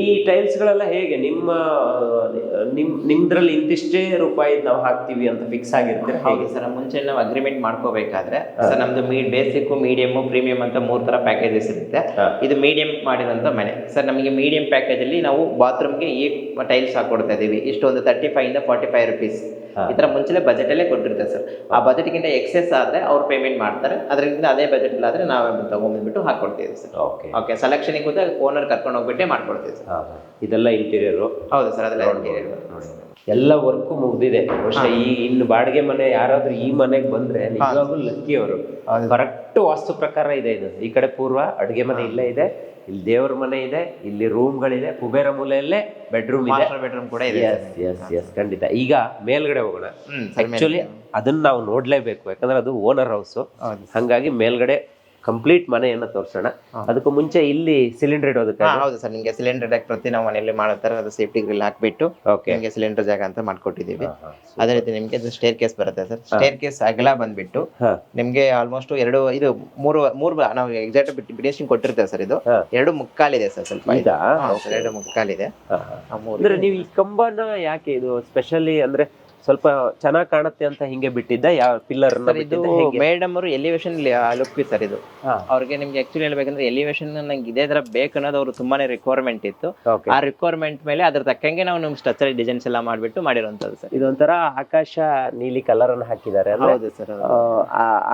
ಈ ಟೈಲ್ಸ್ ಗಳೆಲ್ಲ ಹೇಗೆ ನಿಮ್ದ್ರಲ್ಲಿ ಇಂತಿಷ್ಟೇ ರೂಪಾಯಿ ನಾವು ಹಾಕ್ತಿವಿ ಅಂತ ಫಿಕ್ಸ್ ಆಗಿರ್ತೀರ? ಹೌದು ಸರ್. ಮುಂಚೆ ನಾವು ಅಗ್ರಿಮೆಂಟ್ ಮಾಡ್ಕೋಬೇಕಾದ್ರೆ ಸರ್ ನಮ್ದು ಬೇಸಿಕ್, ಮೀಡಿಯಂ, ಪ್ರೀಮಿಯಂ ಅಂತ 3 ತರ ಪ್ಯಾಕೇಜಸ್ ಇರುತ್ತೆ. ಇದು ಮೀಡಿಯಂ ಮಾಡಿರೋಂಥ ಮನೆ ಸರ್. ನಮಗೆ ಮೀಡಿಯಂ ಪ್ಯಾಕೇಜ್ ಅಲ್ಲಿ ನಾವು ಬಾತ್ರೂಮ್ಗೆ ಈ ಟೈಲ್ಸ್ ಹಾಕೊಡ್ತಾ ಇದೀವಿ. ಇಷ್ಟೊಂದು 35 ಇಂದ 45 ರುಪೀಸ್ ಈ ತರ ಮುಂಚೆ ಬಜೆಟ್ ಅಲ್ಲೇ ಕೊಟ್ಟಿರ್ತಾರೆ ಸರ್. ಆ ಬಜೆಟ್ಗಿಂತ ಎಕ್ಸೆಸ್ ಆದ್ರೆ ಅವ್ರು ಪೇಮೆಂಟ್ ಮಾಡ್ತಾರೆ. ಅದರಿಂದ ಅದೇ ಬಜೆಟ್ ಆದ್ರೆ ನಾವೇ ತಗೊಂಡ್ಬಿಟ್ಟು ಹಾಕೊಡ್ತೀವಿ ಸರ್. ಓಕೆ. ಸೆಲೆಕ್ಷನ್ ಕೂಡ ಓನರ್ ಕರ್ಕೊಂಡು ಹೋಗ್ಬಿಟ್ಟೆ ಮಾಡ್ಕೊಡ್ತೀವಿ ಸರ್. ಇದೆಲ್ಲ ಇಂಟೀರಿಯರ್? ಹೌದು ಸರ್. ಅದೆಲ್ಲ ಇಂಟೀರಿಯರ್ ಎಲ್ಲ ವರ್ಕು ಮುಗ್ದಿದೆ. ಬಹುಶಃ ಈ ಇನ್ನು ಬಾಡಿಗೆ ಮನೆ ಯಾರಾದ್ರೂ ಈ ಮನೆಗೆ ಬಂದ್ರೆ ನಿಜವಾಗ್ಲೂ ಲಕ್ಕಿ ಅವರು. ಕರೆಕ್ಟ್ ಕರೆಕ್ಟ್ ವಾಸ್ತು ಪ್ರಕಾರ ಇದೆ ಇದು. ಈ ಕಡೆ ಪೂರ್ವ ಅಡುಗೆ ಮನೆ ಇಲ್ಲೇ ಇದೆ, ಇಲ್ಲಿ ದೇವ್ರ ಮನೆ ಇದೆ, ಇಲ್ಲಿ ರೂಮ್ಗಳಿದೆ, ಕುಬೇರ ಮೂಲೆಯಲ್ಲೇ ಬೆಡ್ರೂಮ್ ಇದೆ, ಬೆಡ್ರೂಮ್ ಕೂಡ ಇದೆ. ಎಸ್ ಖಂಡಿತ. ಈಗ ಮೇಲ್ಗಡೆ ಹೋಗೋಣ. ಆಕ್ಚುಲಿ ಅದನ್ನ ನಾವು ನೋಡ್ಲೇಬೇಕು, ಯಾಕಂದ್ರೆ ಅದು ಓನರ್ ಹೌಸ್, ಹಂಗಾಗಿ ಮೇಲ್ಗಡೆ ಕಂಪ್ಲೀಟ್ ಮನೆಯನ್ನ ತೋರಿಸೋಣ. ಅದಕ್ಕೂ ಮುಂಚೆ ಇಲ್ಲಿ ಸಿಲಿಂಡರ್ ಇಡೋದಕ್ಕೆ ಹೌದು ಸರ್, ನಿಮ್ಗೆ ಸಿಲಿಂಡರ್ ಪ್ರತಿ ನಾವು ಮನೆಯಲ್ಲಿ ಮಾಡುತ್ತಾರೆ, ಅದು ಸೇಫ್ಟಿ ಗ್ರಿಲ್ ಹಾಕ್ಬಿಟ್ಟು ನಿಮ್ಗೆ ಸಿಲಿಂಡರ್ ಜಾಗ ಅಂತ ಮಾಡ್ಕೊಟ್ಟಿದೀವಿ. ಅದೇ ರೀತಿ ನಿಮ್ಗೆ ಸ್ಟೇರ್ ಕೇಸ್ ಬರುತ್ತೆ ಸರ್. ಸ್ಟೇರ್ ಕೇಸ್ ಅಗಲ ಬಂದ್ಬಿಟ್ಟು ನಿಮ್ಗೆ ಆಲ್ಮೋಸ್ಟ್ ಇದು ಮೂರು ನಾವು ಎಕ್ಸಾಕ್ಟ್ ಫಿನಿಶಿಂಗ್ ಕೊಟ್ಟಿರ್ತೇವೆ ಸರ್. ಇದು 2.25 ಇದೆ ಸರ್, ಸ್ವಲ್ಪ 2.25 ಇದೆ. ಅಂದ್ರೆ ನೀವು ಈ ಕಂಬನ ಯಾಕೆ ಇದು ಸ್ಪೆಷಲಿ ಅಂದ್ರೆ ಸ್ವಲ್ಪ ಚೆನ್ನಾಗಿ ಕಾಣುತ್ತೆ ಅಂತ ಹಿಂಗೆ ಬಿಟ್ಟಿದ್ದ ಯಾವ ಪಿಲ್ಲರ್? ಇದು ಮೇಡಮ್ ಅವರು ಎಲಿವೇಶನ್ ಲುಕ್ ಸರ್. ಇದು ಅವ್ರಿಗೆ ನಿಮ್ಗೆ ಆಕ್ಚುಲಿ ಹೇಳ್ಬೇಕಂದ್ರೆ ಎಲಿವೇಶನ್ ನಂಗೆ ಇದೇ ತರ ಬೇಕನ್ನೋದು ಅವರು ತುಂಬಾನೇ ರಿಕ್ವೈರ್ಮೆಂಟ್ ಇತ್ತು. ಆ ರಿಕ್ವೈರ್ಮೆಂಟ್ ಮೇಲೆ ಅದ್ರ ತಕ್ಕಂಗೆ ನಾವು ನಮ್ ಸ್ಟ್ರಕ್ಚರ್ ಡಿಸೈನ್ಸ್ ಎಲ್ಲ ಮಾಡ್ಬಿಟ್ಟು ಮಾಡಿರೋಂಥದ್ದು ಸರ್. ಇದೊಂಥರ ಆಕಾಶ ನೀಲಿ ಕಲರ್ ಅನ್ನು ಹಾಕಿದ್ದಾರೆ. ಹೌದು ಸರ್.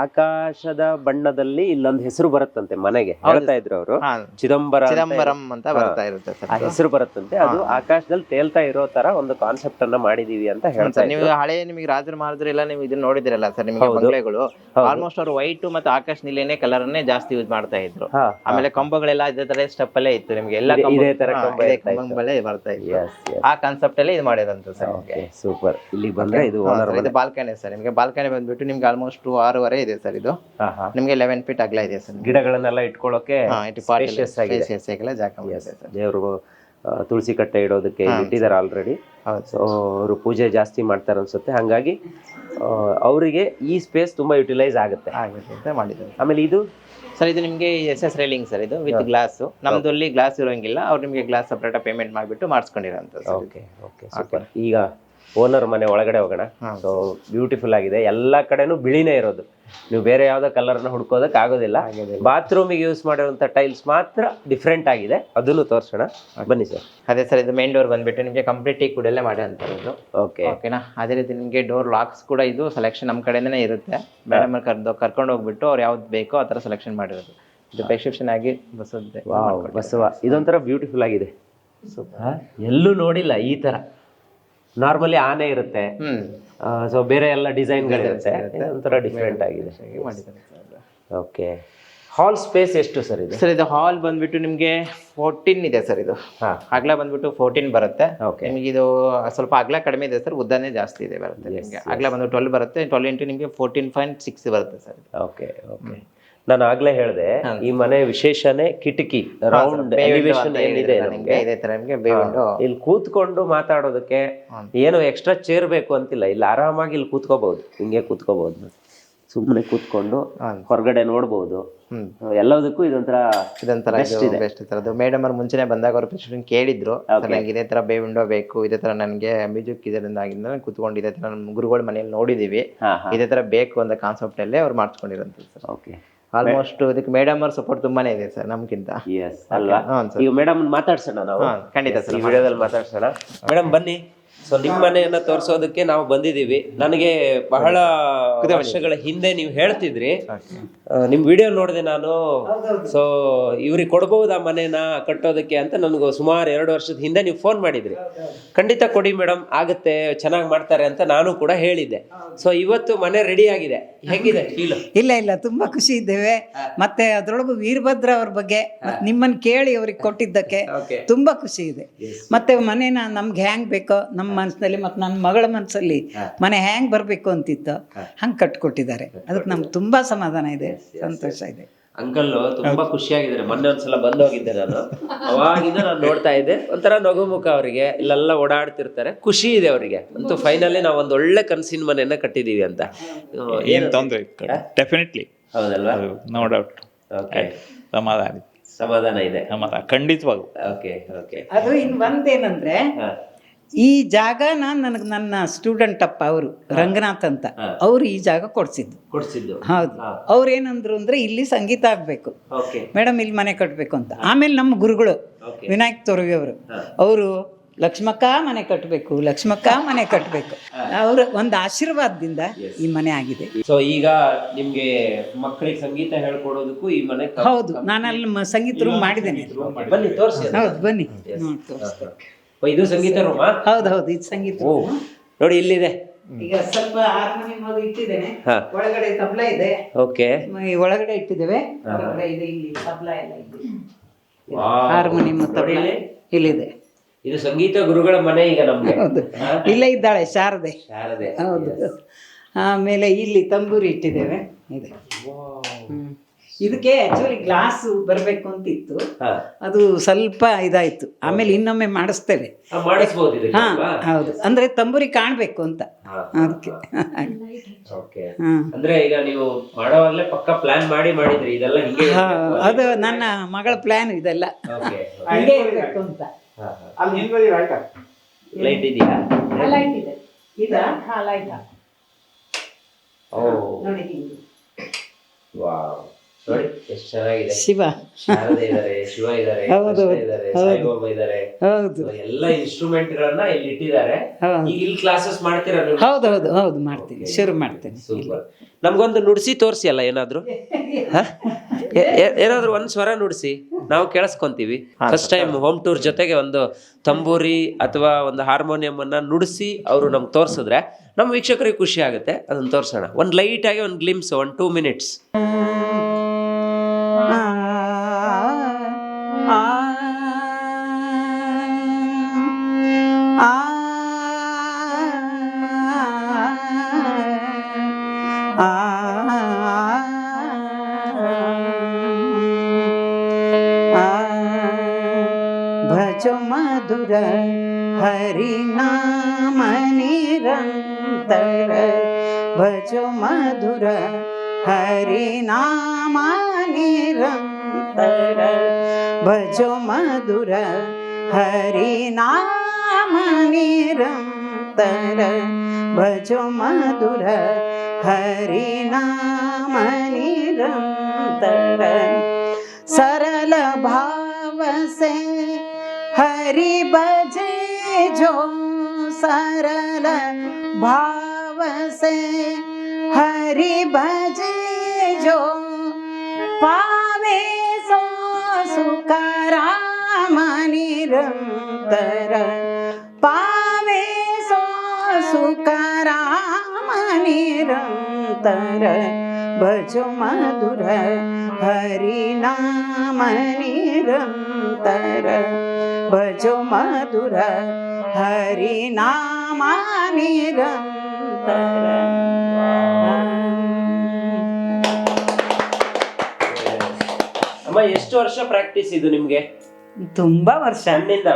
ಆಕಾಶದ ಬಣ್ಣದಲ್ಲಿ ಇಲ್ಲೊಂದು ಹೆಸರು ಬರುತ್ತಂತೆ ಮನೆಗೆ, ಹೇಳ್ತಾ ಇದ್ರು ಅವರು, ಚಿದಂಬರಂ ಅಂತ ಬರ್ತಾ ಇರುತ್ತೆ ಸರ್. ಆ ಹೆಸರು ಬರುತ್ತಂತೆ. ಅದು ಆಕಾಶದಲ್ಲಿ ತೇಲ್ತಾ ಇರೋ ತರ ಒಂದು ಕಾನ್ಸೆಪ್ಟ್ ಅನ್ನ ಮಾಡಿದೀವಿ ಅಂತ ಹೇಳ್ತಾ ಇದ್ರು. ನೀವು ಹಳೆ ನಿಮಗೆ ರಾಜರು ಮಾಡಿದ್ರೆ ಎಲ್ಲ ನೀವು ಇದನ್ನ ನೋಡಿದಿರಲ್ಲ ಸರ್. ನಿಮಗೆ ಬಂಗಲೆಗಳು ಆಲ್ಮೋಸ್ಟ್ ಅವರು ವೈಟ್ ಮತ್ತೆ ಆಕಾಶ ನೀಲಿನೇ ಕಲರ್ ಅನ್ನೇ ಜಾಸ್ತಿ ಯೂಸ್ ಮಾಡ್ತಾ ಇದ್ರು. ಆಮೇಲೆ ಕಂಬಗಳೆಲ್ಲ ಇದೇ ತರ ಸ್ಟೆಪ್ ಅಲ್ಲೇ ಇತ್ತು. ನಿಮ್ಗೆ ಎಲ್ಲ ಇದೇ ತರ ಕಂಬಗಳೇ ಬರ್ತಾ ಇತ್ತು. ಆ ಕಾನ್ಸೆಪ್ಟ್ ಅಲ್ಲೇ ಇದು ಮಾಡಿದಂತ ಸರ್. ಸೂಪರ್. ಇಲ್ಲಿ ಬಂದ್ರೆ ಇದು ಇದು ಬಾಲ್ಕನಿ ಸರ್. ನಿಮ್ಗೆ ಬಾಲ್ಕನಿ ಬಂದ್ಬಿಟ್ಟು ನಿಮ್ಗೆ ಆಲ್ಮೋಸ್ಟ್ 6.5 ಇದೆ ಸರ್. ಇದು ನಿಮ್ಗೆ 11 ಫೀಟ್ ಅಗಲ ಇದೆ ಸರ್. ಗಿಡಗಳನ್ನೆಲ್ಲ ಇಟ್ಕೊಳ್ಳೋಕೆ ಜಾಗ ಇದೆ ಸರ್. ದೇವರು ತುಳಸಿ ಕಟ್ಟೆ ಇಡೋದಕ್ಕೆ ಇಟ್ಟಿದ್ದಾರೆ ಆಲ್ರೆಡಿ. ಸೊ ಅವರು ಪೂಜೆ ಜಾಸ್ತಿ ಮಾಡ್ತಾರೆ ಅನ್ಸುತ್ತೆ, ಹಂಗಾಗಿ ಅವರಿಗೆ ಈ ಸ್ಪೇಸ್ ತುಂಬಾ ಯುಟಿಲೈಸ್ ಆಗುತ್ತೆ ಅಂತ ಮಾಡಿದ್ದಾರೆ. ಆಮೇಲೆ ಇದು ಸರ್, ಇದು ನಿಮಗೆ SS ರೈಲಿಂಗ್ ಸರ್. ಇದು ವಿತ್ ಗ್ಲಾಸ್. ನಮ್ದು ಅಲ್ಲಿ ಗ್ಲಾಸ್ ಇರೋಂಗಿಲ್ಲ, ಅವ್ರು ನಿಮಗೆ ಗ್ಲಾಸ್ ಸಪ್ರೇಟ್ ಪೇಮೆಂಟ್ ಮಾಡಿಬಿಟ್ಟು ಮಾಡಿಸ್ಕೊಂಡಿರೋಂಥದ್ದು. Okay okay super. ಈಗ ಓನರ್ ಮನೆ ಒಳಗಡೆ ಹೋಗೋಣ. ಸೊ ಬ್ಯೂಟಿಫುಲ್ ಆಗಿದೆ, ಎಲ್ಲಾ ಕಡೆನೂ ಬಿಳಿನೇ ಇರೋದು, ನೀವು ಬೇರೆ ಯಾವ್ದೋ ಕಲರ್ನ ಹುಡ್ಕೋದಕ್ಕೆ ಆಗೋದಿಲ್ಲ. ಬಾತ್ರೂಮಿಗೆ ಯೂಸ್ ಮಾಡಿರುವಂತ ಟೈಲ್ಸ್ ಮಾತ್ರ ಡಿಫ್ರೆಂಟ್ ಆಗಿದೆ, ಅದನ್ನು ತೋರಿಸೋಣ ಬನ್ನಿ ಸರ್. ಅದೇ ಸರ್, ಇದು ಮೇನ್ ಡೋರ್ ಬಂದ್ಬಿಟ್ಟು ನಿಮಗೆ ಕಂಪ್ಲೀಟ್ ಟೀಕ್ ವುಡ್ ಅಲ್ಲೇ ಮಾಡಿರೋಂಥದ್ದು. ಓಕೆನಾ. ಅದೇ ರೀತಿ ನಿಮಗೆ ಡೋರ್ ಲಾಕ್ಸ್ ಕೂಡ ಇದು ಸೆಲೆಕ್ಷನ್ ನಮ್ಮ ಕಡೆಯಿಂದನೇ ಇರುತ್ತೆ. ಮೇಡಮ್ ಕರ್ಕೊಂಡು ಹೋಗ್ಬಿಟ್ಟು ಅವ್ರು ಯಾವ್ದು ಬೇಕೋ ಆ ಥರ ಸೆಲೆಕ್ಷನ್ ಮಾಡಿರೋದು. ಇದು ಪ್ರಿಸ್ಕ್ರಿಪ್ಷನ್ ಆಗಿ ಬಸವ ಇದೊಂಥರ ಬ್ಯೂಟಿಫುಲ್ ಆಗಿದೆ. ಎಲ್ಲೂ ನೋಡಿಲ್ಲ ಈ ತರ. ನಾರ್ಮಲಿ ಆನೆ ಇರುತ್ತೆ, ಸೊ ಬೇರೆ ಎಲ್ಲ ಡಿಸೈನ್ಗಳಿರುತ್ತೆ, ಒಂಥರ ಡಿಫ್ರೆಂಟ್ ಆಗಿದೆ. ಓಕೆ. ಹಾಲ್ ಸ್ಪೇಸ್ ಎಷ್ಟು ಸರ್ ಇದು? ಸರ್, ಇದು ಹಾಲ್ ಬಂದ್ಬಿಟ್ಟು ನಿಮಗೆ 14 ಇದೆ ಸರ್. ಇದು ಅಗಲ ಬಂದ್ಬಿಟ್ಟು 14 ಬರುತ್ತೆ. ನಿಮಗೆ ಇದು ಸ್ವಲ್ಪ ಅಗಲ ಕಡಿಮೆ ಇದೆ ಸರ್, ಉದ್ದನೇ ಜಾಸ್ತಿ ಇದೆ ಬರುತ್ತೆ. ನಿಮಗೆ ಅಗಲ ಬಂದು 12 ಬರುತ್ತೆ. 12 ಇಂಟು ನಿಮಗೆ 14.6 ಬರುತ್ತೆ ಸರ್. Okay okay. ನಾನು ಆಗ್ಲೇ ಹೇಳಿದೆ, ಈ ಮನೆ ವಿಶೇಷನೇ ಕಿಟಕಿ, ರೌಂಡ್ ಎಲಿವೇಶನ್ ಏನಿದೆ ಇಲ್ಲಿ ಕೂತ್ಕೊಂಡು ಮಾತಾಡೋದಕ್ಕೆ ಏನು ಎಕ್ಸ್ಟ್ರಾ ಚೇರ್ ಬೇಕು ಅಂತಿಲ್ಲ. ಇಲ್ಲಿ ಆರಾಮಾಗಿ ಇಲ್ಲಿ ಕೂತ್ಕೋಬಹುದು, ಹಿಂಗೆ ಕೂತ್ಕೋಬಹುದು, ಸುಮ್ಮನೆ ಕೂತ್ಕೊಂಡು ಹೊರಗಡೆ ನೋಡ್ಬಹುದು. ಎಲ್ಲದಕ್ಕೂ ಇದೊಂಥರ ಮೇಡಮ್ ಅವ್ರು ಮುಂಚೆನೆ ಬಂದಾಗ ಅವ್ರು ಪ್ರಿಸ್ಕ್ರಿಪ್ಷನ್ ಕೇಳಿದ್ರು, ನಂಗೆ ಇದೇ ತರ ಬೇ ವಿಂಡೋ ಬೇಕು, ಇದೇ ತರ ನನಗೆ ಮ್ಯೂಸಿಕ್ ಇದರಿಂದ ಕೂತ್ಕೊಂಡು ಇದೇ ತರ ನಮ್ಮ ಗುರುಗಳ ಮನೆಯಲ್ಲಿ ನೋಡಿದೀವಿ, ಇದೇ ತರ ಬೇಕು ಅಂತ ಕಾನ್ಸೆಪ್ಟ್ ಅಲ್ಲೇ ಅವ್ರು ಮಾಡ್ಸ್ಕೊಂಡಿರೋಂಥದ್ದು ಸರ್. ಓಕೆ. ಆಲ್ಮೋಸ್ಟ್ ಇದಕ್ಕೆ ಮೇಡಮ್ ಅವ್ರ ಸಪೋರ್ಟ್ ತುಂಬಾನೇ ಇದೆ ಸರ್ ನಮ್ಗಿಂತ. ಅಲ್ವಾ? ಈಗ ಮೇಡಮ್ ಮಾತಾಡ್ಸೋಣ ನಾವು. ಖಂಡಿತ ಸರ್, ಈ ವಿಡಿಯೋದಲ್ಲಿ ಮಾತಾಡ್ಸೋಣ. ಮೇಡಮ್ ಬನ್ನಿ. ಸೊ ನಿಮ್ಮ ಮನೆಯನ್ನ ತೋರಿಸೋದಕ್ಕೆ ನಾವು ಬಂದಿದ್ದೀವಿ. ನನಗೆ ಬಹಳ ವರ್ಷಗಳ ಹಿಂದೆ ನೀವು ಹೇಳ್ತಿದ್ರಿ, ನಿಮ್ ವಿಡಿಯೋ ನೋಡಿದೆ ನಾನು. ಸೊ ಇವ್ರಿಗೆ ಕೊಡ್ಬಹುದು ಆ ಮನೆನ ಕಟ್ಟೋದಕ್ಕೆ ಅಂತ ನನಗೂ ಸುಮಾರು 2 ವರ್ಷದ ಹಿಂದೆ ನೀವು ಫೋನ್ ಮಾಡಿದ್ರಿ. ಖಂಡಿತ ಕೊಡಿ ಮೇಡಮ್, ಆಗುತ್ತೆ, ಚೆನ್ನಾಗಿ ಮಾಡ್ತಾರೆ ಅಂತ ನಾನು ಕೂಡ ಹೇಳಿದ್ದೆ. ಸೊ ಇವತ್ತು ಮನೆ ರೆಡಿ ಆಗಿದೆ. ಹೇಗಿದೆ ಫೀಲ್? ಇಲ್ಲ ತುಂಬಾ ಖುಷಿ ಇದ್ದೇವೆ. ಮತ್ತೆ ಅದ್ರೊಳಗು ವೀರಭದ್ರ ಅವ್ರ ಬಗ್ಗೆ ನಿಮ್ಮನ್ನ ಕೇಳಿ ಅವ್ರಿಗೆ ಕೊಟ್ಟಿದ್ದಕ್ಕೆ ತುಂಬಾ ಖುಷಿ ಇದೆ. ಮತ್ತೆ ಮನೇನ ನಮ್ಗೆ ಹ್ಯಾಂಗ್ ಬೇಕೋ ನಮ್ಮ ಮನಸ್ಸಿನಲ್ಲಿ ಮತ್ತೆ ನನ್ನ ಮಗಳ ಮನಸ್ಸಲ್ಲಿ ಮನೆ ಹ್ಯಾಂಗ್ ಬರ್ಬೇಕು ಅಂತಿತ್ತು ಹಂಗ್ ಕಟ್ಕೊಟ್ಟಿದ್ದಾರೆ. ಅದಕ್ಕೆ ನಮ್ಗೆ ತುಂಬಾ ಸಮಾಧಾನ ಇದೆ, ಸಂತೋಷ ಇದೆ. ಅಂಕಲ್ ತುಂಬಾ ಖುಷಿಯಾಗಿದ್ದಾರೆ. ಮೊನ್ನೆ ಒಂದ್ಸಲ ಬಂದೋಗಿದ್ದೆ ನಾನು, ಅವಾಗಿಂದ ನಾನು ನೋಡ್ತಾ ಇದ್ದೆ. ಒಂಥರ ನಗುಮುಖ ಅವರಿಗೆ, ಇಲ್ಲೆಲ್ಲ ಓಡಾಡ್ತಿರ್ತಾರೆ, ಖುಷಿ ಇದೆ ಅವರಿಗೆ. ಅಂತೂ ಫೈನಲಿ ನಾವು ಒಂದು ಒಳ್ಳೆ ಕನಸಿನ ಮನೆಯನ್ನ ಕಟ್ಟಿದೀವಿ ಅಂತ. ಏನು ತೊಂದರೆ ಡೆಫಿನೆಟ್ಲಿ. ಹೌದಲ್ವಾ? No doubt. ಓಕೆ. ಸಮಾಧಾನ ಇದೆ, ಖಂಡಿತವಾಗೂ. Okay okay. ಅದು ಇನ್ ಒಂದೇನಂದ್ರೆ, ಈ ಜಾಗ ನನಗೆ ನನ್ನ ಸ್ಟೂಡೆಂಟ್ ಅಪ್ಪ ಅವರು ರಂಗನಾಥ್ ಅಂತ ಅವ್ರು ಈ ಜಾಗ ಕೊಡ್ಸಿದ್ದು. ಹೌದು. ಅವ್ರು ಏನಂದ್ರು ಅಂದ್ರೆ ಇಲ್ಲಿ ಸಂಗೀತ ಆಗ್ಬೇಕು ಮೇಡಮ್, ಇಲ್ಲಿ ಮನೆ ಕಟ್ಬೇಕು ಅಂತ. ಆಮೇಲೆ ನಮ್ಮ ಗುರುಗಳು ವಿನಾಯಕ್ ತೊರವಿ ಅವರು ಲಕ್ಷ್ಮಕ್ಕ ಮನೆ ಕಟ್ಟಬೇಕು, ಲಕ್ಷ್ಮಕ್ಕ ಮನೆ ಕಟ್ಟಬೇಕು, ಅವ್ರ ಒಂದು ಆಶೀರ್ವಾದದಿಂದ ಈ ಮನೆ ಆಗಿದೆ. ಸೊ ಈಗ ನಿಮ್ಗೆ ಮಕ್ಕಳಿಗೆ ಸಂಗೀತ ಹೇಳ್ಕೊಡೋದಕ್ಕೂ ಈ ಮನೆ? ಹೌದು, ನಾನು ಅಲ್ಲಿ ಸಂಗೀತ ರೂಮ್ ಮಾಡಿದ್ದೇನೆ. ಬನ್ನಿ ತೋರಿಸಿ. ಹೌದು ಬನ್ನಿ. ಇದು ಸಂಗೀತ ರೂಮಾ? ಹೌದು ಇದು ಸಂಗೀತ. ನೋಡಿ ಇಲ್ಲಿದೆ ಈಗ ಸ್ವಲ್ಪ ಹಾರ್ಮೋನಿಯಂ ಅದು ಇಟ್ಟಿದ್ದೇನೆ, ಹಾ. ಒಳಗಡೆ ತಬಲ ಇದೆ, ಓಕೆ. ಈ ಒಳಗಡೆ ಇಟ್ಟಿದ್ದೇವೆ, ಹೊರಗಡೆ ಇದೆ, ಇಲ್ಲಿ ತಬಲ ಎಲ್ಲ ಇದೆ, ಹಾರ್ಮೋನಿಯಂ ತಬಲ ಇಲ್ಲಿದೆ. ಇದು ಸಂಗೀತ ಗುರುಗಳ ಮನೆ ಈಗ ನಮ್ಗೆ. ಹೌದು, ಇಲ್ಲೇ ಇದ್ದಾಳೆ ಶಾರದೆ. ಶಾರದೆ. ಹೌದು. ಆಮೇಲೆ ಇಲ್ಲಿ ತಂಬೂರಿ ಇಟ್ಟಿದ್ದೇವೆ ಇದೆ. ಇದಕ್ಕೆ ಆಕ್ಚುಲಿ ಗ್ಲಾಸ್ ಬರಬೇಕು ಅಂತಿತ್ತು, ಅದು ಸ್ವಲ್ಪ ಇದಾಯ್ತು. ಆಮೇಲೆ ಇನ್ನೊಮ್ಮೆ ಮಾಡಿಸ್ತೇವೆ. ಮಾಡಿಸ್ಬೋದು ಇದಕ್ಕೆ ಹಾ ಅಲ್ವಾ? ಹೌದು, ಅಂದ್ರೆ ತಂಬೂರಿ ಕಾಣ್ಬೇಕು ಅಂತ ಅದಕ್ಕೆ. ಓಕೆ. ಅಂದ್ರೆ ಈಗ ನೀವು ಮಾಡೋವಾಗ್ಲೇ ಪಕ್ಕ ಪ್ಲಾನ್ ಮಾಡಿದ್ರಿ ಇದೆಲ್ಲ ಹಿಂಗೆ ಅದು ನನ್ನ ಮಗಳ ಪ್ಲಾನ್ ಇದೆಲ್ಲ ಓಕೆ. ಹಿಂಗೆ ಇರ್ಬೇಕು ಅಂತ. ಲೈಟ್ ಇದೆಯಾ? ಲೈಟ್ ಇದೆ. ಇದಾ? ಹಾ, ಲೈಟ್. ಓ ನೋಡಿ ಹಿಂಗೆ. ವಾವ್, ನೋಡಿ ಎಷ್ಟು ಚೆನ್ನಾಗಿದೆ. ಶಿವ, ಶಾರದೆ ಇದಾರೆ, ಶಿವ ಇದಾರೆ, ಹೌದು, ಕೃಷ್ಣ ಇದಾರೆ, ಹೌದು. ಸಾಯಿಬಾಬಾ ಇದಾರೆ. ಹೌದು ಎಲ್ಲ ಇನ್ಸ್ಟ್ರೂಮೆಂಟ್ ಗಳನ್ನ ಇಲ್ಲಿ ಇಟ್ಟಿದ್ದಾರೆ. ಹೌದು. ಈಗ ಇಲ್ಲಿ ಕ್ಲಾಸಸ್ ಮಾಡ್ತೀರಾ ನೀವು? ಹೌದೌದು ಹೌದು, ಮಾಡ್ತೀನಿ, ಶುರು ಮಾಡ್ತೀನಿ. ಸೂಪರ್. ನಮ್ಗೊಂದು ನುಡಿಸಿ ತೋರಿಸಿ ಅಲ್ಲ ಏನಾದ್ರು, ಏನಾದ್ರು ಒಂದ್ ಸ್ವರ ನುಡಿಸಿ, ನಾವು ಕೇಳಿಸ್ಕೊಂತೀವಿ. ಫಸ್ಟ್ ಟೈಮ್ ಹೋಮ್ ಟೂರ್ ಜೊತೆಗೆ ಒಂದು ತಂಬೂರಿ ಅಥವಾ ಒಂದು ಹಾರ್ಮೋನಿಯಂ ಅನ್ನ ನುಡಿಸಿ ಅವರು ನಮ್ಗೆ ತೋರಿಸಿದ್ರೆ ನಮ್ಮ ವೀಕ್ಷಕರಿಗೆ ಖುಷಿ ಆಗುತ್ತೆ. ಅದನ್ನ ತೋರ್ಸೋಣ. ಒಂದು ಲೈಟ್ ಆಗಿ ಒಂದು ಗ್ಲಿಮ್ಸ್, 1-2 minutes. ಭಜೋ ಮಧುರ ಹರಿನಾಮ ನಿರಂತರ, ಭಜೋ ಮಧುರ ಹರಿನಾಮ ನಿರಂತರ, ಭಜೋ ಮಧುರ ಹರಿನಾಮ ನಿರಂತರ, ಭಜೋ ಮಧುರ ಹರಿನಾಮ निरंतर सरल भाव से हरि बजे जो सरल भाव से हरि बजे जो पावे सो सुख राम निरंतर पावे सो सुख राम निरंतर भजो मधुर हरि नाम निरंतर भजो मधुर हरि नाम निरंतर ಅಮ್ಮ ಎಷ್ಟು ವರ್ಷ ಪ್ರಾಕ್ಟೀಸ್ ಇದು ನಿಮ್ಗೆ? ತುಂಬಾ ವರ್ಷ ಸಣ್ಣಿಂದ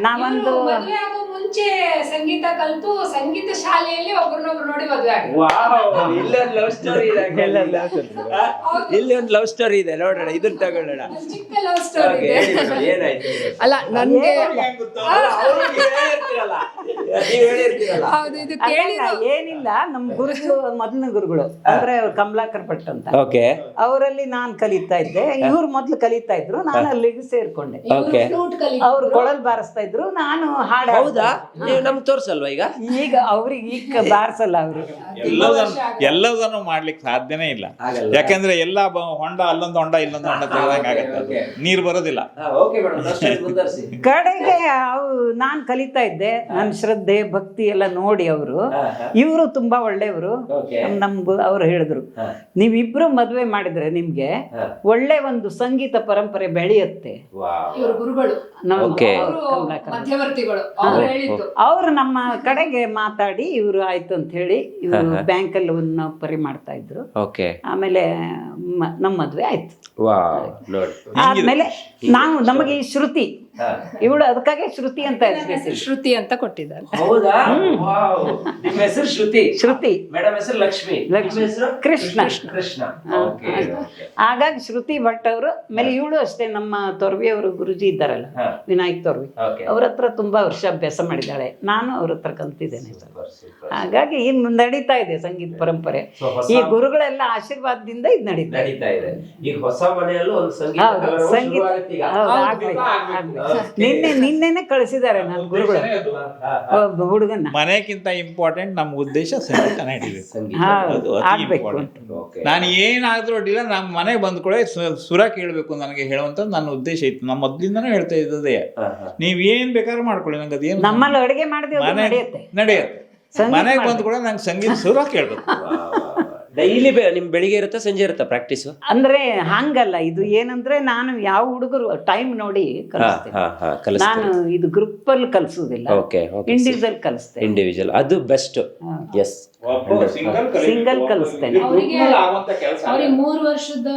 ನಾವೊಂದು ಮದುವೆ ಆಗೋ ಮುಂಚೆ ಸಂಗೀತ ಕಲಿತು ಸಂಗೀತ ಶಾಲೆಯಲ್ಲಿ ಒಬ್ರನ್ನೊಬ್ರು ನೋಡಿ ಮದುವೆ ಆಗಿ ವಾವ್, ಇಲ್ಲೊಂದು ಲವ್ ಸ್ಟೋರಿ ಇದೆ. ಇಲ್ಲಿ ಒಂದು ಲವ್ ಸ್ಟೋರಿ ಇದೆ, ನೋಡೋಣ, ಇದನ್ನ ತಗೊಳ್ಳೋಣ. ಚಿಕ್ಕ ಲವ್ ಸ್ಟೋರಿ ಇದೆ. ಏನಾಯ್ತು? ಅಲ್ಲ ನನ್ಗೆ ಹೌದು ಇದು ಕೇಳಿ ಏನಿಲ್ಲ, ನಮ್ ಗುರುಗಳು ಮೊದಲನೇ ಗುರುಗಳು ಅಂದ್ರೆ ಅವ್ರು ಕಮಲಾಕರ್ ಭಟ್ ಅಂತ, ಓಕೆ, ಅವರಲ್ಲಿ ನಾನ್ ಕಲಿತಾ ಇದ್ದೆ. ಇವ್ರು ಮೊದ್ಲು ಕಲಿತಾ ಇದ್ರು, ನಾನು ಅಲ್ಲಿಗೆ ಸೇರ್ಕೊಂಡೆ. ಓಕೆ, ಫ್ಲೂಟ್ ಕಲಿ ಅವ್ರು ಕೊಳಲ್ ಬಾರಿಸ್ತಾ ಇದ್ರು, ನಾನು ಹಾಡು ಹೌದಾ? ನೀವು ನಮ್ಗೆ ತೋರ್ಸಲ್ವಾ ಈಗ? ಈಗ ಅವ್ರಿಗೆ ಈಗ ಬಾರಿಸಲ್ಲ ಅವರು. ಎಲ್ಲದನ್ನು ಮಾಡ್ಲಿಕ್ಕೆ ಸಾಧ್ಯನೇ ಇಲ್ಲ, ಯಾಕಂದ್ರೆ ಎಲ್ಲ ಹೊಂಡ ಅಲ್ಲೊಂದು ಹೊಂಡ ಇಲ್ಲೊಂದು ಹೊಂಡ ತೆಗೆದಂಗ ಆಗತ್ತೆ, ನೀರ್ ಬರೋದಿಲ್ಲ. ಓಕೆ ಮೇಡಮ್, ಮುಂದರ್ಸಿ. ಕಡೆಗೆ ನಾನ್ ಕಲಿತಾ ಇದ್ದೆ, ನನ್ನ ಶ್ರದ್ಧೆ ಭಕ್ತಿ ಎಲ್ಲ ನೋಡಿ ಅವರು, ಇವರು ತುಂಬಾ ಒಳ್ಳೆಯವರು. ನಮ್ಗೂ ಅವ್ರು ಹೇಳಿದ್ರು, ನೀವಿಬ್ರು ಮದ್ವೆ ಮಾಡಿದ್ರೆ ನಿಮ್ಗೆ ಒಳ್ಳೆ ಒಂದು ಸಂಗೀತ ಪರಂಪರೆ ಬೆಳೆಯುತ್ತೆ. ಇವರು ಗುರುಗಳು, ಮಧ್ಯವರ್ತಿಗಳು, ಅವ್ರು ಹೇಳಿದ್ದು. ಅವ್ರು ನಮ್ಮ ಕಡೆಗೆ ಮಾತಾಡಿ ಇವರು ಆಯ್ತು ಅಂತ ಹೇಳಿ ಇವರು ಬ್ಯಾಂಕ್ ಅಲ್ಲಿ ಒಂದು ನೌಕರಿ ಮಾಡ್ತಾ ಇದ್ರು. ಓಕೆ, ಆಮೇಲೆ ನಮ್ಮ ಮದ್ವೆ ಆಯ್ತು. ವಾವ್, ನೋಡಿ. ಆದ್ಮೇಲೆ ನಾವು ನಮಗೆ ಈ ಶ್ರುತಿ, ಇವಳು ಅದಕ್ಕಾಗಿ ಶ್ರುತಿ ಅಂತ ಹೆಸರು, ಶ್ರುತಿ ಅಂತ ಕೊಟ್ಟಿದ್ದಾರೆ. ಹೌದಾ? ವಾವ್, ನಿಮ್ಮ ಹೆಸರು ಶ್ರುತಿ? ಶ್ರುತಿ. ಮೇಡಮ್ ಹೆಸರು ಲಕ್ಷ್ಮಿ. ಲಕ್ಷ್ಮಿ. ಹೆಸರು ಕೃಷ್ಣ. ಕೃಷ್ಣ. ಓಕೆ, ಹಾಗಾಗಿ ಶ್ರುತಿ ಭಟ್ ಅವರು. ಆಮೇಲೆ ಇವಳು ಅಷ್ಟೇ, ನಮ್ಮ ತೊರ್ವಿಯವರು ಗುರುಜಿ ಇದ್ದಾರಲ್ಲ, ವಿನಾಯಕ್ ತೊರ್ವಿ, ಅವ್ರ ಹತ್ರ ತುಂಬಾ ವರ್ಷ ಅಭ್ಯಾಸ ಮಾಡಿದ್ದಾಳೆ. ನಾನು ಅವ್ರ ಹತ್ರ ಕಲ್ತಿದ್ದೇನೆ. ಹಾಗಾಗಿ ಇನ್ನು ನಡೀತಾ ಇದೆ ಸಂಗೀತ ಪರಂಪರೆ. ಈ ಗುರುಗಳೆಲ್ಲ ಆಶೀರ್ವಾದದಿಂದ ಇದು ನಡೀತಾ ಇದೆ. ಈಗ ಹೊಸ ಮನೆಯಲ್ಲೂ ಒಂದು ಸಂಗೀತ ನಿನ್ನೆನೆ ಕಳಿಸಿದ್ದಾರೆ ನನ್ನ ಗುರುಗಳು ಹುಡುಗನ್ನ. ಮನೆಗಿಂತ ಇಂಪಾರ್ಟೆಂಟ್ ನಮ್ಮ ಉದ್ದೇಶ ಸಂಗೀತ ನಡೀಬೇಕು, ಆಗ್ಬೇಕು. ನಾನು ಏನಾದ್ರೂ ಅಡ್ಡಿಲ್ಲ, ನಮ್ಮ ಮನೆಗೆ ಬಂದ್ಕೊಳ್ಳೆ ಸುರ ಕೇಳಬೇಕು ನನಗೆ ಹೇಳುವಂತ ನನ್ನ ಉದ್ದೇಶ ಇತ್ತು. ನಮ್ಮ ಮೊದ್ಲಿಂದಾನು ಹೇಳ್ತಾ ಇದ್ದದೇ, ನೀವ್ ಏನ್ ಬೇಕಾದ್ರೂ ಮಾಡ್ಕೊಳ್ಳಿ, ನಂಗೆ ಅದೇನು ನಮ್ಮಲ್ಲಿ ಅಡುಗೆ ಮಾಡಿದ್ರೆ ನಡೆಯುತ್ತೆ. ಮನೆಗೆ ಬಂದು ಕೂಡ ನಂಗೆ ಸಂಗೀತ ಸುರ ಕೇಳ್ಬೇಕು. ಡೈಲಿ ನಿಮ್ ಬೆಳಿಗ್ಗೆ ಇರುತ್ತಾ ಸಂಜೆ ಇರುತ್ತಾ ಪ್ರಾಕ್ಟೀಸ್? ಅಂದ್ರೆ ಹಂಗಲ್ಲ, ಇದು ಏನಂದ್ರೆ ನಾನು ಯಾವ ಹುಡುಗರು ಟೈಮ್ ನೋಡಿ ಕಲಿಸ್ತೇನೆ. ನಾನು ಇದು ಗ್ರೂಪ್ ಅಲ್ಲಿ ಕಲ್ಸುದಿಲ್ಲ, ಇಂಡಿವಿಜುವಲ್ ಕಲಿಸ್ತೇನೆ. ಇಂಡಿವಿಜುವಲ್ ಅದು ಬೆಸ್ಟ್. ಎಸ್, ಸಿಂಗಲ್ ಕಲಿಸ್ತೇನೆ. ಅವ್ರಿಗೆ 3 ವರ್ಷದ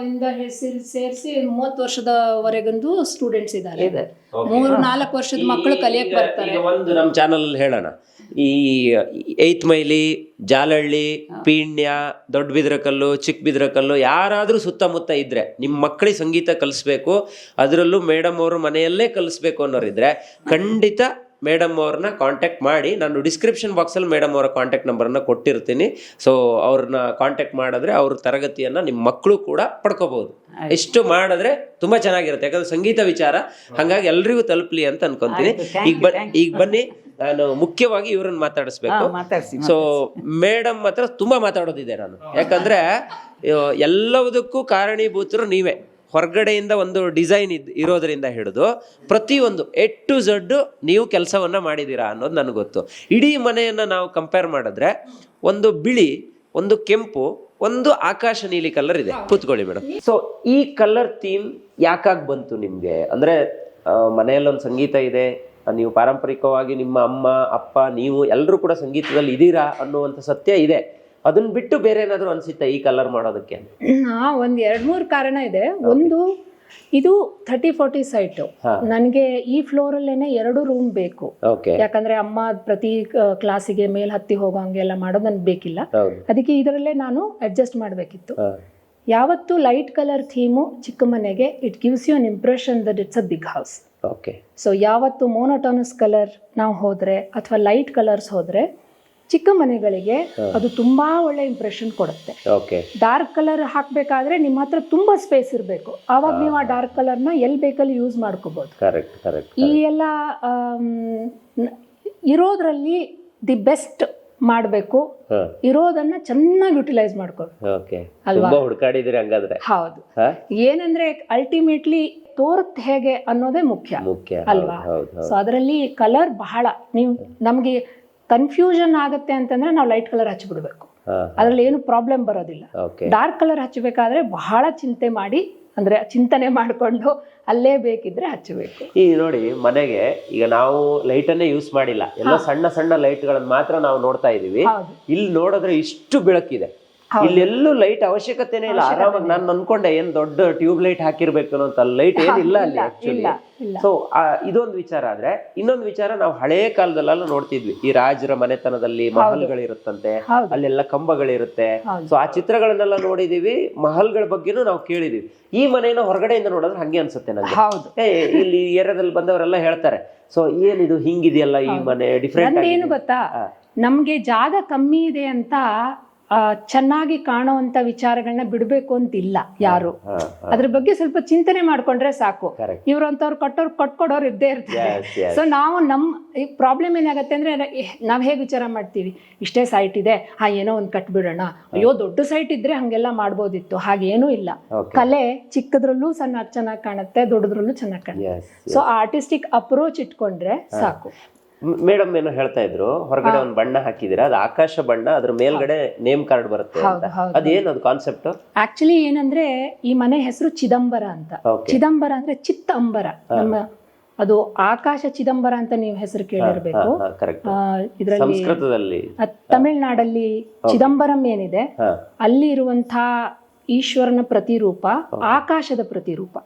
ಇಂದ ಸೇರಿಸಿ 30 ವರ್ಷದವರೆಗಂದು ಸ್ಟೂಡೆಂಟ್ಸ್ ಇದ್ದಾರೆ. 3-4 ವರ್ಷದ ಮಕ್ಕಳು ಕಲಿಯಕ್ ಬರ್ತಾರೆ. ಈಗ ಒಂದು ನಮ್ಮ ಚಾನಲ್ ಹೇಳೋಣ, ಈ 8 ಮೈಲಿ, ಜಾಲಹಳ್ಳಿ, ಪೀಣ್ಯ, ದೊಡ್ಡ ಬಿದ್ರಕಲ್ಲು, ಚಿಕ್ಕ ಬಿದ್ರಕಲ್ಲು ಯಾರಾದರೂ ಸುತ್ತಮುತ್ತ ಇದ್ರೆ ನಿಮ್ಮ ಮಕ್ಕಳಿಗೆ ಸಂಗೀತ ಕಲಿಸ್ಬೇಕು, ಅದರಲ್ಲೂ ಮೇಡಮ್ ಅವರು ಮನೆಯಲ್ಲೇ ಕಲಿಸ್ಬೇಕು ಅನ್ನೋರಿದ್ರೆ ಖಂಡಿತ ಮೇಡಮ್ ಅವ್ರನ್ನ ಕಾಂಟ್ಯಾಕ್ಟ್ ಮಾಡಿ. ನಾನು ಡಿಸ್ಕ್ರಿಪ್ಷನ್ ಬಾಕ್ಸಲ್ಲಿ ಮೇಡಮ್ ಅವರ ಕಾಂಟ್ಯಾಕ್ಟ್ ನಂಬರನ್ನು ಕೊಟ್ಟಿರ್ತೀನಿ. ಸೊ ಅವ್ರನ್ನ ಕಾಂಟ್ಯಾಕ್ಟ್ ಮಾಡಿದ್ರೆ ಅವ್ರ ತರಗತಿಯನ್ನು ನಿಮ್ಮ ಮಕ್ಕಳು ಕೂಡ ಪಡ್ಕೋಬಹುದು. ಇಷ್ಟು ಮಾಡಿದ್ರೆ ತುಂಬ ಚೆನ್ನಾಗಿರುತ್ತೆ, ಯಾಕಂದ್ರೆ ಸಂಗೀತ ವಿಚಾರ ಹಾಗಾಗಿ ಎಲ್ರಿಗೂ ತಲುಪಲಿ ಅಂತ ಅನ್ಕೊಂತೀನಿ. ಈಗ ಬನ್ನಿ, ನಾನು ಮುಖ್ಯವಾಗಿ ಇವ್ರನ್ನ ಮಾತಾಡಿಸ್ಬೇಕು. ಸೊ ಮೇಡಮ್ ಹತ್ರ ತುಂಬಾ ಮಾತಾಡೋದಿದೆ ನಾನು, ಯಾಕಂದ್ರೆ ಎಲ್ಲದಕ್ಕೂ ಕಾರಣೀಭೂತರು ನೀವೇ. ಹೊರಗಡೆಯಿಂದ ಒಂದು ಡಿಸೈನ್ ಇರೋದರಿಂದ ಹಿಡಿದು ಪ್ರತಿಯೊಂದು A to Z ನೀವು ಕೆಲಸವನ್ನ ಮಾಡಿದ್ದೀರಾ ಅನ್ನೋದು ನನಗೆ ಗೊತ್ತು. ಇಡೀ ಮನೆಯನ್ನ ನಾವು ಕಂಪೇರ್ ಮಾಡಿದ್ರೆ ಒಂದು ಬಿಳಿ, ಒಂದು ಕೆಂಪು, ಒಂದು ಆಕಾಶ ನೀಲಿ ಕಲರ್ ಇದೆ. ಕೂತ್ಕೊಳ್ಳಿ ಮೇಡಮ್. ಸೊ ಈ ಕಲರ್ ಥೀಮ್ ಯಾಕಾಗಿ ಬಂತು ನಿಮ್ಗೆ? ಅಂದ್ರೆ ಮನೆಯಲ್ಲಿ ಒಂದು ಸಂಗೀತ ಇದೆ, ನೀವು ಪಾರಂಪರಿಕವಾಗಿ ನಿಮ್ಮ ಅಮ್ಮ ಅಪ್ಪ ನೀವು ಎಲ್ಲರೂ ಕೂಡ ಸಂಗೀತದಲ್ಲಿ ಇದ್ದೀರಾ ಅನ್ನುವಂಥ ಸತ್ಯ ಇದೆ. ಅದನ್ನ ಬಿಟ್ಟು ಬೇರೆ ಏನಾದ್ರು ಅನ್ಸುತ್ತೆ ಈ ಕಲರ್ ಮಾಡೋದಕ್ಕೆ? ಒಂದ್ 2-3 ಕಾರಣ ಇದೆ. ಒಂದು, ಇದು 30-40 ಸೈಟ್. ನನಗೆ ಈ ಫ್ಲೋರ್ ಅಲ್ಲೇನೆ 2 ರೂಮ್ ಬೇಕು. ಯಾಕಂದ್ರೆ ಅಮ್ಮ ಪ್ರತಿ ಕ್ಲಾಸಿಗೆ ಮೇಲ್ ಹತ್ತಿ ಹೋಗೋಂಗೆಲ್ಲ ಮಾಡೋದು ನನ್ಗೆ ಬೇಕಿಲ್ಲ. ಅದಕ್ಕೆ ಇದರಲ್ಲೇ ನಾನು ಅಡ್ಜಸ್ಟ್ ಮಾಡ್ಬೇಕಿತ್ತು. ಯಾವತ್ತು ಲೈಟ್ ಕಲರ್ ಥೀಮು ಚಿಕ್ಕ ಮನೆಗೆ it gives you an impression that it's a big house. So ಯಾವತ್ತು ಮೋನೋಟೋನಸ್ ಕಲರ್ ನಾವು ಹೋದ್ರೆ ಅಥವಾ ಲೈಟ್ ಕಲರ್ಸ್ ಹೋದ್ರೆ ಚಿಕ್ಕ ಮನೆಗಳಿಗೆ ಅದು ತುಂಬಾ ಒಳ್ಳೆ ಇಂಪ್ರೆಷನ್ ಕೊಡುತ್ತೆ. ಡಾರ್ಕ್ ಕಲರ್ ಹಾಕ್ಬೇಕಾದ್ರೆ ನಿಮ್ಮ ಹತ್ರ ತುಂಬಾ ಸ್ಪೇಸ್ ಇರಬೇಕು, ಆವಾಗ ನೀವು ಆ ಡಾರ್ಕ್ ಕಲರ್ನ ಎಲ್ಲಿ ಬೇಕಲ್ಲಿ ಯೂಸ್ ಮಾಡ್ಕೋಬಹುದು. ಈ ಎಲ್ಲ ಇರೋದ್ರಲ್ಲಿ ದಿ ಬೆಸ್ಟ್ ಮಾಡಬೇಕು, ಇರೋದನ್ನ ಚೆನ್ನಾಗಿ ಯುಟಿಲೈಸ್ ಮಾಡ್ಕೋಬೇಕು ಅಲ್ವಾ? ಹೌದು. ಏನಂದ್ರೆ ಅಲ್ಟಿಮೇಟ್ಲಿ ತೋರುತ್ತೆ ಹೇಗೆ ಅನ್ನೋದೇ ಮುಖ್ಯ ಅಲ್ವಾ? ಸೊ ಅದರಲ್ಲಿ ಕಲರ್ ಬಹಳ ನಮ್ಗೆ ಕನ್ಫ್ಯೂಷನ್ ಆಗುತ್ತೆ ಅಂತಂದ್ರೆ ನಾವು ಲೈಟ್ ಕಲರ್ ಹಚ್ಚಿಬಿಡ್ಬೇಕು, ಅದ್ರಲ್ಲಿ ಏನು ಪ್ರಾಬ್ಲಮ್ ಬರೋದಿಲ್ಲ. ಡಾರ್ಕ್ ಕಲರ್ ಹಚ್ಚಬೇಕಾದ್ರೆ ಬಹಳ ಚಿಂತನೆ ಮಾಡ್ಕೊಂಡು ಅಲ್ಲೇ ಬೇಕಿದ್ರೆ ಹಚ್ಚಬೇಕು. ಈ ನೋಡಿ, ಮನೆಗೆ ಈಗ ನಾವು ಲೈಟ್ ಅನ್ನೇ ಯೂಸ್ ಮಾಡಿಲ್ಲ, ಎಲ್ಲ ಸಣ್ಣ ಸಣ್ಣ ಲೈಟ್ ಗಳನ್ನ ಮಾತ್ರ ನಾವು ನೋಡ್ತಾ ಇದೀವಿ. ಇಲ್ಲಿ ನೋಡಿದ್ರೆ ಇಷ್ಟು ಬೆಳಕಿದೆ, ಇಲ್ಲೆಲ್ಲೂ ಲೈಟ್ ಅವಶ್ಯಕತೆನೇ ಇಲ್ಲ. ಆರಾಮಾಗಿ ನಾನು ಅನ್ಕೊಂಡೆ ಏನ್ ದೊಡ್ಡ ಟ್ಯೂಬ್ ಲೈಟ್ ಹಾಕಿರ್ಬೇಕು ಅಂತ, ಲೈಟ್ ಏನಿಲ್ಲ ಅಲ್ಲಿ ಆಕ್ಚುಲಿ. ಸೊ ಇದೊಂದು ವಿಚಾರ. ಆದ್ರೆ ಇನ್ನೊಂದು ವಿಚಾರ, ನಾವು ಹಳೇ ಕಾಲದಲ್ಲೆಲ್ಲ ನೋಡ್ತಿದ್ವಿ, ಈ ರಾಜರ ಮನೆತನದಲ್ಲಿ ಮಹಲ್ಗಳಿರುತ್ತಂತೆ, ಅಲ್ಲೆಲ್ಲ ಕಂಬಗಳಿರುತ್ತೆ. ಸೊ ಆ ಚಿತ್ರಗಳನ್ನೆಲ್ಲ ನೋಡಿದೀವಿ, ಮಹಲ್ಗಳ ಬಗ್ಗೆನೂ ನಾವು ಕೇಳಿದೀವಿ. ಈ ಮನೆಯನ್ನು ಹೊರಗಡೆಯಿಂದ ನೋಡಿದ್ರೆ ಹಂಗೆ ಅನ್ಸುತ್ತೆ ನಂಗೆ. ಇಲ್ಲಿ ಏರಿಯಾದಲ್ಲಿ ಬಂದವರೆಲ್ಲ ಹೇಳ್ತಾರೆ, ಸೊ ಏನಿದು ಹಿಂಗಿದೆಯಲ್ಲ ಈ ಮನೆ, ಡಿಫ್ರೆಂಟ್. ಏನು ಗೊತ್ತಾ, ನಮ್ಗೆ ಜಾಗ ಕಮ್ಮಿ ಇದೆ ಅಂತ ಚೆನ್ನಾಗಿ ಕಾಣುವಂತ ವಿಚಾರಗಳನ್ನ ಬಿಡ್ಬೇಕು ಅಂತಿಲ್ಲ ಯಾರು. ಅದ್ರ ಬಗ್ಗೆ ಸ್ವಲ್ಪ ಚಿಂತನೆ ಮಾಡ್ಕೊಂಡ್ರೆ ಸಾಕು. ಇವ್ರಂತವ್ರು ಕಟ್ಕೊಡೋರು ಇದ್ದೇ ಇರ್ತಾರೆ. ಸೊ ನಾವು ಪ್ರಾಬ್ಲಮ್ ಏನಾಗತ್ತೆ ಅಂದ್ರೆ, ನಾವ್ ಹೇಗ್ ವಿಚಾರ ಮಾಡ್ತೀವಿ, ಇಷ್ಟೇ ಸೈಟ್ ಇದೆ, ಏನೋ ಒಂದ್ ಕಟ್ಬಿಡೋಣ, ಅಯ್ಯೋ ದೊಡ್ಡ ಸೈಟ್ ಇದ್ರೆ ಹಂಗೆಲ್ಲ ಮಾಡ್ಬೋದಿತ್ತು. ಹಾಗೇನೂ ಇಲ್ಲ. ಕಲೆ ಚಿಕ್ಕದ್ರಲ್ಲೂ ಚೆನ್ನಾಗಿ ಕಾಣುತ್ತೆ, ದೊಡ್ಡದ್ರಲ್ಲೂ ಚೆನ್ನಾಗಿ ಕಾಣುತ್ತೆ. ಸೊ ಆರ್ಟಿಸ್ಟಿಕ್ ಅಪ್ರೋಚ್ ಇಟ್ಕೊಂಡ್ರೆ ಸಾಕು. ಮೇಡಮ್ ಏನೋ ಹೇಳ್ತಾ ಇದ್ರು, ಹೊರಗಡೆ ಒಂದು ಬಣ್ಣ ಹಾಕಿದಿರಾ, ಅದು ಆಕಾಶ ಬಣ್ಣ, ಅದ್ರ ಮೇಲ್ಗಡೆ ನೇಮ್ ಕಾರ್ಡ್ ಬರುತ್ತೆ ಅಂತ. ಅದೇನು ಅದು ಕಾನ್ಸೆಪ್ಟ್? ಆಕ್ಚುಲಿ ಏನಂದ್ರೆ, ಈ ಮನೆ ಹೆಸರು ಚಿದಂಬರ ಅಂತ. ಚಿದಂಬರ ಅಂದ್ರೆ ಚಿತ್ತ ಅಂಬರ. ನಮ್ಮ ಅದು ಆಕಾಶ ಚಿದಂಬರ ಅಂತ ನೀವು ಹೆಸರು ಕೇಳಿರ್ಬೇಕು. ಇದರಲ್ಲಿ ತಮಿಳ್ನಾಡಲ್ಲಿ ಚಿದಂಬರಂ ಏನಿದೆ, ಅಲ್ಲಿ ಇರುವಂತಹ ಈಶ್ವರನ ಪ್ರತಿರೂಪ ಆಕಾಶದ ಪ್ರತಿರೂಪ.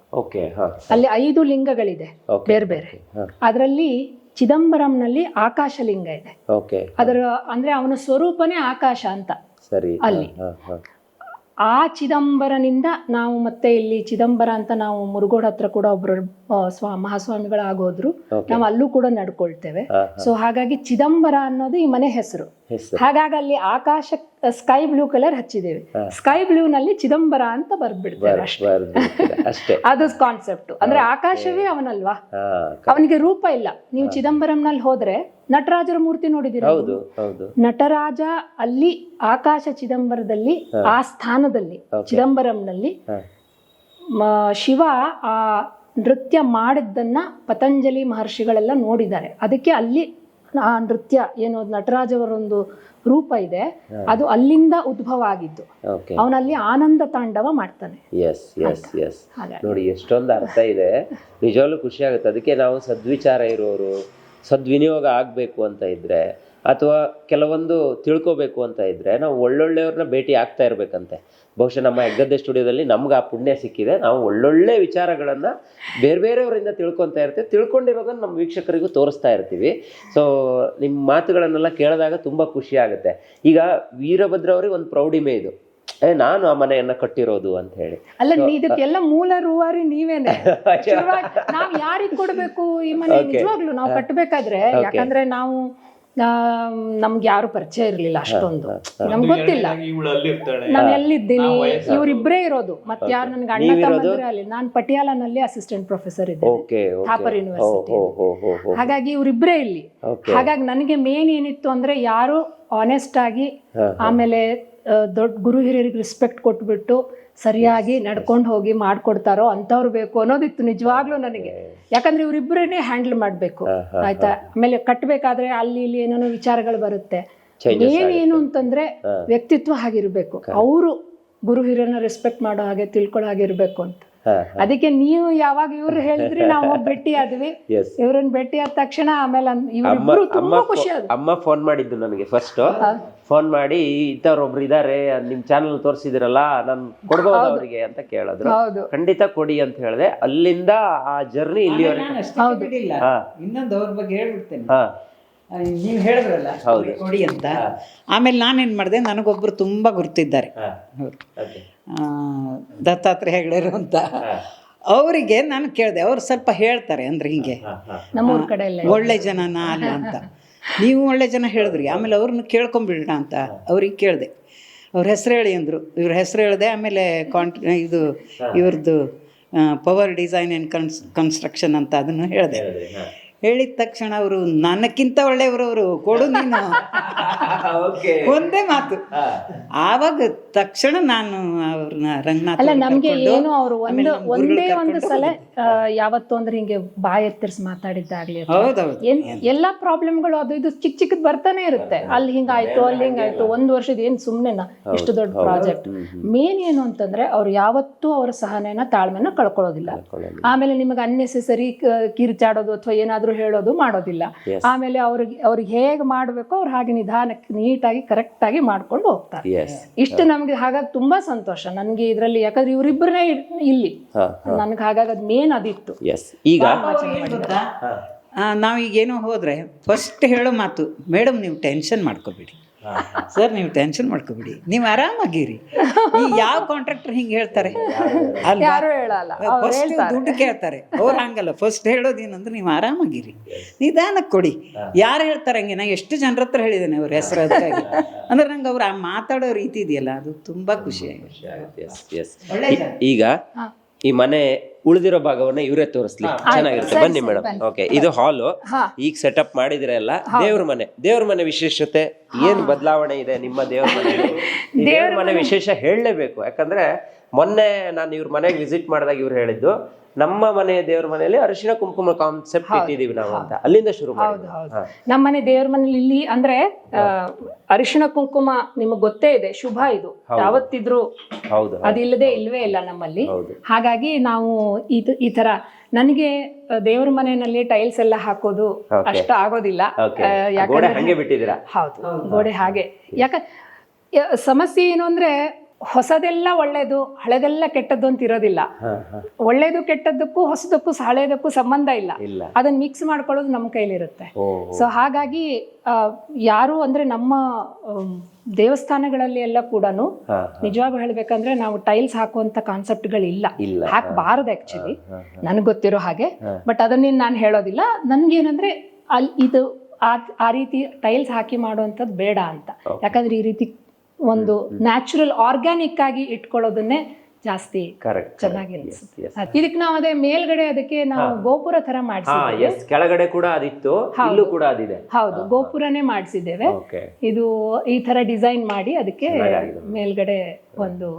ಅಲ್ಲಿ 5 ಲಿಂಗಗಳಿದೆ ಬೇರೆ ಬೇರೆ. ಅದರಲ್ಲಿ ಚಿದಂಬರಂನಲ್ಲಿ ಆಕಾಶಲಿಂಗ ಇದೆ. ಅದರ ಅಂದ್ರೆ ಅವನ ಸ್ವರೂಪನೇ ಆಕಾಶ ಅಂತ. ಅಲ್ಲಿ ಆ ಚಿದಂಬರನಿಂದ ನಾವು ಮತ್ತೆ ಇಲ್ಲಿ ಚಿದಂಬರ ಅಂತ ನಾವು ಮುರುಗೋಡ್ ಹತ್ರ ಕೂಡ ಒಬ್ರು ಮಹಾಸ್ವಾಮಿಗಳಾಗೋದ್ರು, ನಾವು ಅಲ್ಲೂ ಕೂಡ ನಡ್ಕೊಳ್ತೇವೆ. ಸೊ ಹಾಗಾಗಿ ಚಿದಂಬರ ಅನ್ನೋದು ಈ ಮನೆ ಹೆಸರು. ಹಾಗಾಗಿ ಅಲ್ಲಿ ಆಕಾಶ ಸ್ಕೈ ಬ್ಲೂ ಕಲರ್ ಹಚ್ಚಿದ್ದೇವೆ. ಸ್ಕೈ ಬ್ಲೂ ನಲ್ಲಿ ಚಿದಂಬರ ಅಂತ ಬರ್ದ್ಬಿಡ್ತೇವೆ ಅಷ್ಟೇ. ಅದು ಕಾನ್ಸೆಪ್ಟ್. ಅಂದ್ರೆ ಆಕಾಶವೇ ಅವನಲ್ವಾ, ಅವನಿಗೆ ರೂಪ ಇಲ್ಲ. ನೀವು ಚಿದಂಬರಂನಲ್ಲಿ ಹೋದ್ರೆ ನಟರಾಜರ ಮೂರ್ತಿ ನೋಡಿದಿರ? ನಟರಾಜ ಅಲ್ಲಿ ಆಕಾಶ ಚಿದಂಬರದಲ್ಲಿ, ಆ ಸ್ಥಾನದಲ್ಲಿ ಚಿದಂಬರಂನಲ್ಲಿ ಶಿವ ಆ ನೃತ್ಯ ಮಾಡಿದ್ದನ್ನ ಪತಂಜಲಿ ಮಹರ್ಷಿಗಳೆಲ್ಲ ನೋಡಿದ್ದಾರೆ. ಅದಕ್ಕೆ ಅಲ್ಲಿ ಆ ನೃತ್ಯ ಏನು ನಟರಾಜ್ ಅವರೊಂದು ರೂಪ ಇದೆ, ಅದು ಅಲ್ಲಿಂದ ಉದ್ಭವ ಆಗಿದ್ದು. ಓಕೆ. ಅವನಲ್ಲಿ ಆನಂದ ತಾಂಡವ ಮಾಡ್ತಾನೆ. ಎಸ್ ಎಸ್ ಎಸ್ ನೋಡಿ ಎಷ್ಟೊಂದು ಅರ್ಥ ಇದೆ, ನಿಜವಾಗ್ಲೂ ಖುಷಿ ಆಗುತ್ತೆ. ಅದಕ್ಕೆ ನಾವು ಸದ್ವಿಚಾರ ಇರೋರು, ಸದ್ವಿನಿಯೋಗ ಆಗಬೇಕು ಅಂತ ಇದ್ರೆ ಅಥವಾ ಕೆಲವೊಂದು ತಿಳ್ಕೊಬೇಕು ಅಂತ ಇದ್ರೆ ನಾವು ಒಳ್ಳೊಳ್ಳೆಯವ್ರನ್ನ ಭೇಟಿ ಆಗ್ತಾ ಇರ್ಬೇಕಂತೆ. ಬಹುಶಃ ನಮ್ಮ ಹೆಗ್ಗದ್ದೆ ಸ್ಟುಡಿಯೋದಲ್ಲಿ ನಮ್ಗೆ ಆ ಪುಣ್ಯ ಸಿಕ್ಕಿದೆ. ನಾವು ಒಳ್ಳೊಳ್ಳೆ ವಿಚಾರಗಳನ್ನು ಬೇರೆ ಬೇರೆಯವರಿಂದ ತಿಳ್ಕೊತಾ ಇರ್ತೀವಿ, ತಿಳ್ಕೊಂಡಿರೋದನ್ನು ನಮ್ಮ ವೀಕ್ಷಕರಿಗೂ ತೋರಿಸ್ತಾ ಇರ್ತೀವಿ. ಸೊ ನಿಮ್ಮ ಮಾತುಗಳನ್ನೆಲ್ಲ ಕೇಳಿದಾಗ ತುಂಬ ಖುಷಿ ಆಗುತ್ತೆ. ಈಗ ವೀರಭದ್ರ ಅವ್ರಿಗೆ ಒಂದು ಪ್ರೌಢಿಮೆ ಇದು, ನಾನು ಆ ಮನೆಯನ್ನ ಕಟ್ಟಿರೋದು ಅಂತ ಹೇಳಿ. ಅಲ್ಲ, ಇದಕ್ಕೆಲ್ಲ ಮೂಲ ರೂವಾರಿ ನೀವೇನೆ. ನಾವ್ ಯಾರಿಗ್ ಕೊಡ್ಬೇಕು ಈ ಮನೆ? ನಿಜವಾಗ್ಲು ನಾವು ಕಟ್ಟಬೇಕಾದ್ರೆ, ಯಾಕಂದ್ರೆ ನಾವು ನಮ್ಗೆ ಯಾರು ಪರಿಚಯ ಇರ್ಲಿಲ್ಲ ಅಷ್ಟೊಂದು, ನಮ್ಗೆ ಗೊತ್ತಿಲ್ಲ ನಾನು ಎಲ್ಲಿದ್ದೀನಿ. ಇವ್ರಿಬ್ರೇ ಇರೋದು, ಮತ್ತೆ ಯಾರು ನನ್ಗೆ ಅಣ್ಣ ತಮ್ಮಂದ್ರೆ ಅಲ್ಲಿ. ನಾನು ಪಟಿಯಾಲನಲ್ಲಿ ಅಸಿಸ್ಟೆಂಟ್ ಪ್ರೊಫೆಸರ್ ಇದ್ದೆ, ಥಾಪರ್ ಯೂನಿವರ್ಸಿಟಿ. ಹಾಗಾಗಿ ಇವ್ರಿಬ್ರೇ ಇಲ್ಲಿ. ಹಾಗಾಗಿ ನನಗೆ ಮೇನ್ ಏನಿತ್ತು ಅಂದ್ರೆ ಯಾರು ಆನೆಸ್ಟ್ ಆಗಿ, ಆಮೇಲೆ ದೊಡ್ಡ ಗುರು ಹಿರಿಯರಿಗೆ ರೆಸ್ಪೆಕ್ಟ್ ಕೊಟ್ಬಿಟ್ಟು ಸರಿಯಾಗಿ ನಡ್ಕೊಂಡು ಹೋಗಿ ಮಾಡ್ಕೊಡ್ತಾರೋ ಅಂಥವ್ರು ಬೇಕು ಅನ್ನೋದಿತ್ತು ನಿಜವಾಗ್ಲೂ ನನಗೆ. ಯಾಕಂದ್ರೆ ಇವ್ರಿಬ್ಬರನ್ನೇ ಹ್ಯಾಂಡಲ್ ಮಾಡ್ಬೇಕು, ಆಯ್ತಾ. ಆಮೇಲೆ ಕಟ್ಟಬೇಕಾದ್ರೆ ಅಲ್ಲಿ ಇಲ್ಲಿ ಏನೇನೋ ವಿಚಾರಗಳು ಬರುತ್ತೆ. ಏನು ಅಂತಂದ್ರೆ ವ್ಯಕ್ತಿತ್ವ ಹಾಗಿರ್ಬೇಕು, ಅವರು ಗುರು ಹಿರಿಯರನ್ನ ರೆಸ್ಪೆಕ್ಟ್ ಮಾಡೋ ಹಾಗೆ, ತಿಳ್ಕೊಳ್ಳೋ ಹಾಗೆ ಇರ್ಬೇಕು ಅಂತ. ಅದಕ್ಕೆ ನೀವು ಯಾವಾಗ ಇವ್ರು ಹೇಳಿದ್ರಿ ನಾವು ಭೇಟಿ ಆದ್ವಿ. ಇವ್ರನ್ನ ಭೇಟಿ ಆದ ತಕ್ಷಣ ಆಮೇಲೆ ಇವ್ರಿಬ್ರು ತುಂಬಾ ಖುಷಿ ಆದ್ರು. ಅಮ್ಮ ಫೋನ್ ಮಾಡಿದ್ದು ನನಗೆ, ಫಸ್ಟ್ ಫೋನ್ ಮಾಡಿ ಇಂಥವ್ರೊಬ್ರು ಇದಾರೆ ನಿಮ್ ಚಾನಲ್ ತೋರಿಸಿದಿರಲ್ಲ, ನಾನು ಕೊಡ್ಬೋದು ಅವರಿಗೆ ಅಂತ ಕೇಳಿದ್ರು. ಖಂಡಿತ ಕೊಡಿ ಅಂತ ಹೇಳಿದೆ. ಅಲ್ಲಿಂದ ಆ ಜರ್ನಿ ಇಲ್ಲಿವರೆಗೆ. ಇನ್ನೊಂದು ಅವ್ರ ಬಗ್ಗೆ ಹೇಳ್ಬಿಡ್ತೇನೆ. ನೀವು ಹೇಳಿದ್ರಲ್ಲ ಕೊಡಿ ಅಂತ, ಆಮೇಲೆ ನಾನೇನ್ ಮಾಡಿದೆ, ನನಗೊಬ್ರು ತುಂಬಾ ಗುರ್ತಿದ್ದಾರೆ, ದತ್ತಾತ್ರೇಯ ಹೆಗ್ಡೆರು ಅಂತ. ಅವರಿಗೆ ನಾನು ಕೇಳಿದೆ, ಅವ್ರು ಸ್ವಲ್ಪ ಹೇಳ್ತಾರೆ ಅಂದ್ರೆ ಹಿಂಗೆ ನಮ್ಮೂರ್ ಕಡೆ ಒಳ್ಳೆ ಜನನ ಅಲ್ಲ ಅಂತ. ನೀವು ಒಳ್ಳೆ ಜನ ಹೇಳಿದ್ರಿ, ಆಮೇಲೆ ಅವ್ರನ್ನ ಕೇಳ್ಕೊಂಬಿಡೋಣ ಅಂತ ಅವ್ರಿಗೆ ಕೇಳಿದೆ. ಅವ್ರ ಹೆಸರು ಹೇಳಿ ಅಂದರು, ಇವ್ರ ಹೆಸರು ಹೇಳಿದೆ. ಆಮೇಲೆ ಇದು ಇವ್ರದ್ದು ಪವರ್ ಡಿಸೈನ್ ಆ್ಯಂಡ್ ಕನ್ಸ್ಟ್ರಕ್ಷನ್ ಅಂತ ಅದನ್ನು ಹೇಳಿದೆ. ಹೇಳಿದ ತಕ್ಷಣ ಅವರು ನನಕ್ಕಿಂತ ಒಳ್ಳೆಯವರು ಕೊಡು ನೀನು, ಒಂದೇ ಮಾತು. ಆವಾಗ ತಕ್ಷಣ ನಾನು ಅವ್ರನ್ನ ರಂಗನಾಥ್ ಅಲ್ಲ, ನಮ್ಗೆ ಏನು ಅವರು ಒಂದೇ ಒಂದು ಸಲ ಯಾವತ್ತು ಅಂದ್ರೆ ಹಿಂಗೆ ಬಾಯಿ ಎತ್ತರಿಸಿ ಮಾತಾಡಿದ್ದಾಗ್ಲಿ, ಎಲ್ಲಾ ಪ್ರಾಬ್ಲಮ್ಗಳು ಅದು ಇದು ಚಿಕ್ಕ ಚಿಕ್ಕದ್ ಬರ್ತಾನೆ ಇರುತ್ತೆ. ಅಲ್ಲಿ ಹಿಂಗಾಯ್ತು, ಅಲ್ಲಿ ಹಿಂಗಾಯ್ತು, 1 ವರ್ಷದ ಏನ್ ಸುಮ್ನೆನಾ ಇಷ್ಟು ದೊಡ್ಡ ಪ್ರಾಜೆಕ್ಟ್. ಮೇನ್ ಏನು ಅಂತಂದ್ರೆ ಅವ್ರು ಯಾವತ್ತೂ ಅವ್ರ ಸಹನೆನ ತಾಳ್ಮೆನ ಕಳ್ಕೊಳ್ಳೋದಿಲ್ಲ. ಆಮೇಲೆ ನಿಮಗೆ ಅನ್ನೆಸೆಸರಿ ಕಿರ್ಚಾಡೋದು ಅಥವಾ ಏನಾದ್ರೂ ಹೇಳೋದು ಮಾಡೋದಿಲ್ಲ. ಆಮೇಲೆ ಅವ್ರಿಗೆ ಹೇಗೆ ಮಾಡ್ಬೇಕೋ ಅವ್ರು ಹಾಗೆ ನಿಧಾನಕ್ಕೆ ನೀಟಾಗಿ ಕರೆಕ್ಟ್ ಆಗಿ ಮಾಡ್ಕೊಂಡು ಹೋಗ್ತಾರೆ. ಇಷ್ಟು ನಮ್ಗೆ ಹಾಗಾಗಿ ತುಂಬಾ ಸಂತೋಷ ನನಗೆ ಇದ್ರಲ್ಲಿ. ಯಾಕಂದ್ರೆ ಇವ್ರಿಬ್ಬರೇ ಇಲ್ಲಿ ನನ್ಗೆ ಹಾಗಾಗಿ ಅದ್ ಮೇನ್ ಅದಿತ್ತು. ಈಗ ನಾವೀಗೇನೋ ಹೋದ್ರೆ ಫಸ್ಟ್ ಹೇಳೋ ಮಾತು, ಮೇಡಮ್ ನೀವು ಟೆನ್ಷನ್ ಮಾಡ್ಕೋಬೇಡಿ, ಸರ್ ನೀವು ಟೆನ್ಷನ್ ಮಾಡ್ಕೋಬೇಡಿ, ನೀವು ಆರಾಮಾಗಿರಿ. ಯಾವ ಕಾಂಟ್ರಾಕ್ಟರ್ ಹಿಂಗೆ ಹೇಳ್ತಾರೆ? ಫಸ್ಟ್ ದುಡ್ಡು ಕೇಳ್ತಾರೆ, ಅವ್ರು ಹಂಗಲ್ಲ. ಫಸ್ಟ್ ಹೇಳೋದೇನಂದ್ರೆ ನೀವು ಆರಾಮಾಗಿರಿ, ನಿಧಾನಕ್ಕೆ ಕೊಡಿ. ಯಾರು ಹೇಳ್ತಾರೆ ಹಂಗೆ? ನಾ ಎಷ್ಟು ಜನರ ಹತ್ರ ಹೇಳಿದ್ದೇನೆ ಅವ್ರ ಹೆಸರು. ಅದಕ್ಕಾಗಿ ಅಂದ್ರೆ ನಂಗೆ ಅವ್ರು ಆ ಮಾತಾಡೋ ರೀತಿ ಇದೆಯಲ್ಲ, ಅದು ತುಂಬಾ ಖುಷಿ ಆಗುತ್ತೆ. ಈಗ ಈ ಮನೆ ಉಳಿದಿರೋ ಭಾಗವನ್ನ ಇವರೇ ತೋರಿಸ್ಲಿ, ಚೆನ್ನಾಗಿರುತ್ತೆ. ಬನ್ನಿ ಮೇಡಮ್. ಓಕೆ, ಇದು ಹಾಲು ಈಗ ಸೆಟಪ್ ಮಾಡಿದಿರಲ್ಲ. ದೇವ್ರ ಮನೆ ವಿಶೇಷತೆ ಏನ್ ಬದಲಾವಣೆ ಇದೆ ನಿಮ್ಮ ದೇವ್ರ ಮನೆ? ದೇವ್ರ ಮನೆ ವಿಶೇಷ ಹೇಳಲೇಬೇಕು. ಯಾಕಂದ್ರೆ ಮೊನ್ನೆ ನಾನು ಇವ್ರ ಮನೆಗೆ ವಿಸಿಟ್ ಮಾಡಿದಾಗ ಇವ್ರು ಹೇಳಿದ್ದು, ನಮ್ಮ ಮನೆ ದೇವ್ರ ಮನೆಯಲ್ಲಿ ಅರಿಶಿಣ ಕುಂಕುಮ ಕಾನ್ಸೆಪ್ಟ್ ಇಟ್ಟಿದೀವಿ ನಾವು ಅಂತ. ಅಲ್ಲಿಂದ ಶುರು ಮಾಡಿ. ನಮ್ಮ ಮನೆ ದೇವ್ರ ಮನೇಲಿ ಇಲ್ಲಿ ಅಂದ್ರೆ ಅರಿಶಿಣ ಕುಂಕುಮ ನಿಮಗ್ ಗೊತ್ತೇ ಇದೆ, ಶುಭ. ಇದು ಯಾವತ್ತಿದ್ರು ಅದಿಲ್ಲದೆ ಇಲ್ವೇ ಇಲ್ಲ ನಮ್ಮಲ್ಲಿ. ಹಾಗಾಗಿ ನಾವು ಈ ತರ, ನನಗೆ ದೇವ್ರ ಮನೆಯಲ್ಲಿ ಟೈಲ್ಸ್ ಎಲ್ಲ ಹಾಕೋದು ಅಷ್ಟ ಆಗೋದಿಲ್ಲ. ಯಾಕಂದ್ರೆ ಹೌದು, ಗೋಡೆ ಹಾಗೆ. ಸಮಸ್ಯೆ ಏನು ಅಂದ್ರೆ ಹೊಸದೆಲ್ಲ ಒಳ್ಳೇದು, ಹಳೆದೆಲ್ಲ ಕೆಟ್ಟದ್ದು ಅಂತ ಇರೋದಿಲ್ಲ. ಒಳ್ಳೇದು ಕೆಟ್ಟದ್ದಕ್ಕೂ ಹೊಸದಕ್ಕೂ ಹಳೇದಕ್ಕೂ ಸಂಬಂಧ ಇಲ್ಲ. ಅದನ್ನ ಮಿಕ್ಸ್ ಮಾಡ್ಕೊಳ್ಳೋದು ನಮ್ಮ ಕೈಲಿರುತ್ತೆ. ಸೊ ಹಾಗಾಗಿ ಯಾರು ಅಂದ್ರೆ ನಮ್ಮ ದೇವಸ್ಥಾನಗಳಲ್ಲಿ ಎಲ್ಲ ಕೂಡ ನಿಜವಾಗೂ ಹೇಳ್ಬೇಕಂದ್ರೆ ನಾವು ಟೈಲ್ಸ್ ಹಾಕುವಂತ ಕಾನ್ಸೆಪ್ಟ್ಗಳಿಲ್ಲ, ಹಾಕಬಾರದು ಆಕ್ಚುಲಿ, ನನ್ಗೆ ಗೊತ್ತಿರೋ ಹಾಗೆ. ಬಟ್ ಅದನ್ನೇನು ನಾನು ಹೇಳೋದಿಲ್ಲ. ನನ್ಗೇನಂದ್ರೆ ಇದು ಆ ರೀತಿ ಟೈಲ್ಸ್ ಹಾಕಿ ಮಾಡುವಂಥದ್ದು ಬೇಡ ಅಂತ. ಯಾಕಂದ್ರೆ ಈ ರೀತಿ ಒಂದು ನ್ಯಾಚುರಲ್ ಆರ್ಗ್ಯಾನಿಕ್ ಆಗಿ ಇಟ್ಕೊಳ್ಳೋದನ್ನೇ ಜಾಸ್ತಿ ಚೆನ್ನಾಗಿ ಅನಿಸುತ್ತೆ. ಇದಕ್ಕೆ ನಾವು ಅದೇ ಮೇಲ್ಗಡೆ ಅದಕ್ಕೆ ನಾವು ಗೋಪುರ ತರ ಮಾಡಿಸಿದ್ದೇವೆ. ಕೆಳಗಡೆ ಕೂಡ ಅದಿತ್ತು, ಇಲ್ಲೂ ಕೂಡ ಅದಿದೆ. ಹೌದು, ಗೋಪುರನೇ ಮಾಡಿಸಿದ್ದೇವೆ. ಇದು ಈ ತರ ಡಿಸೈನ್ ಮಾಡಿ ಅದಕ್ಕೆ ಮೇಲ್ಗಡೆ ಒಂದು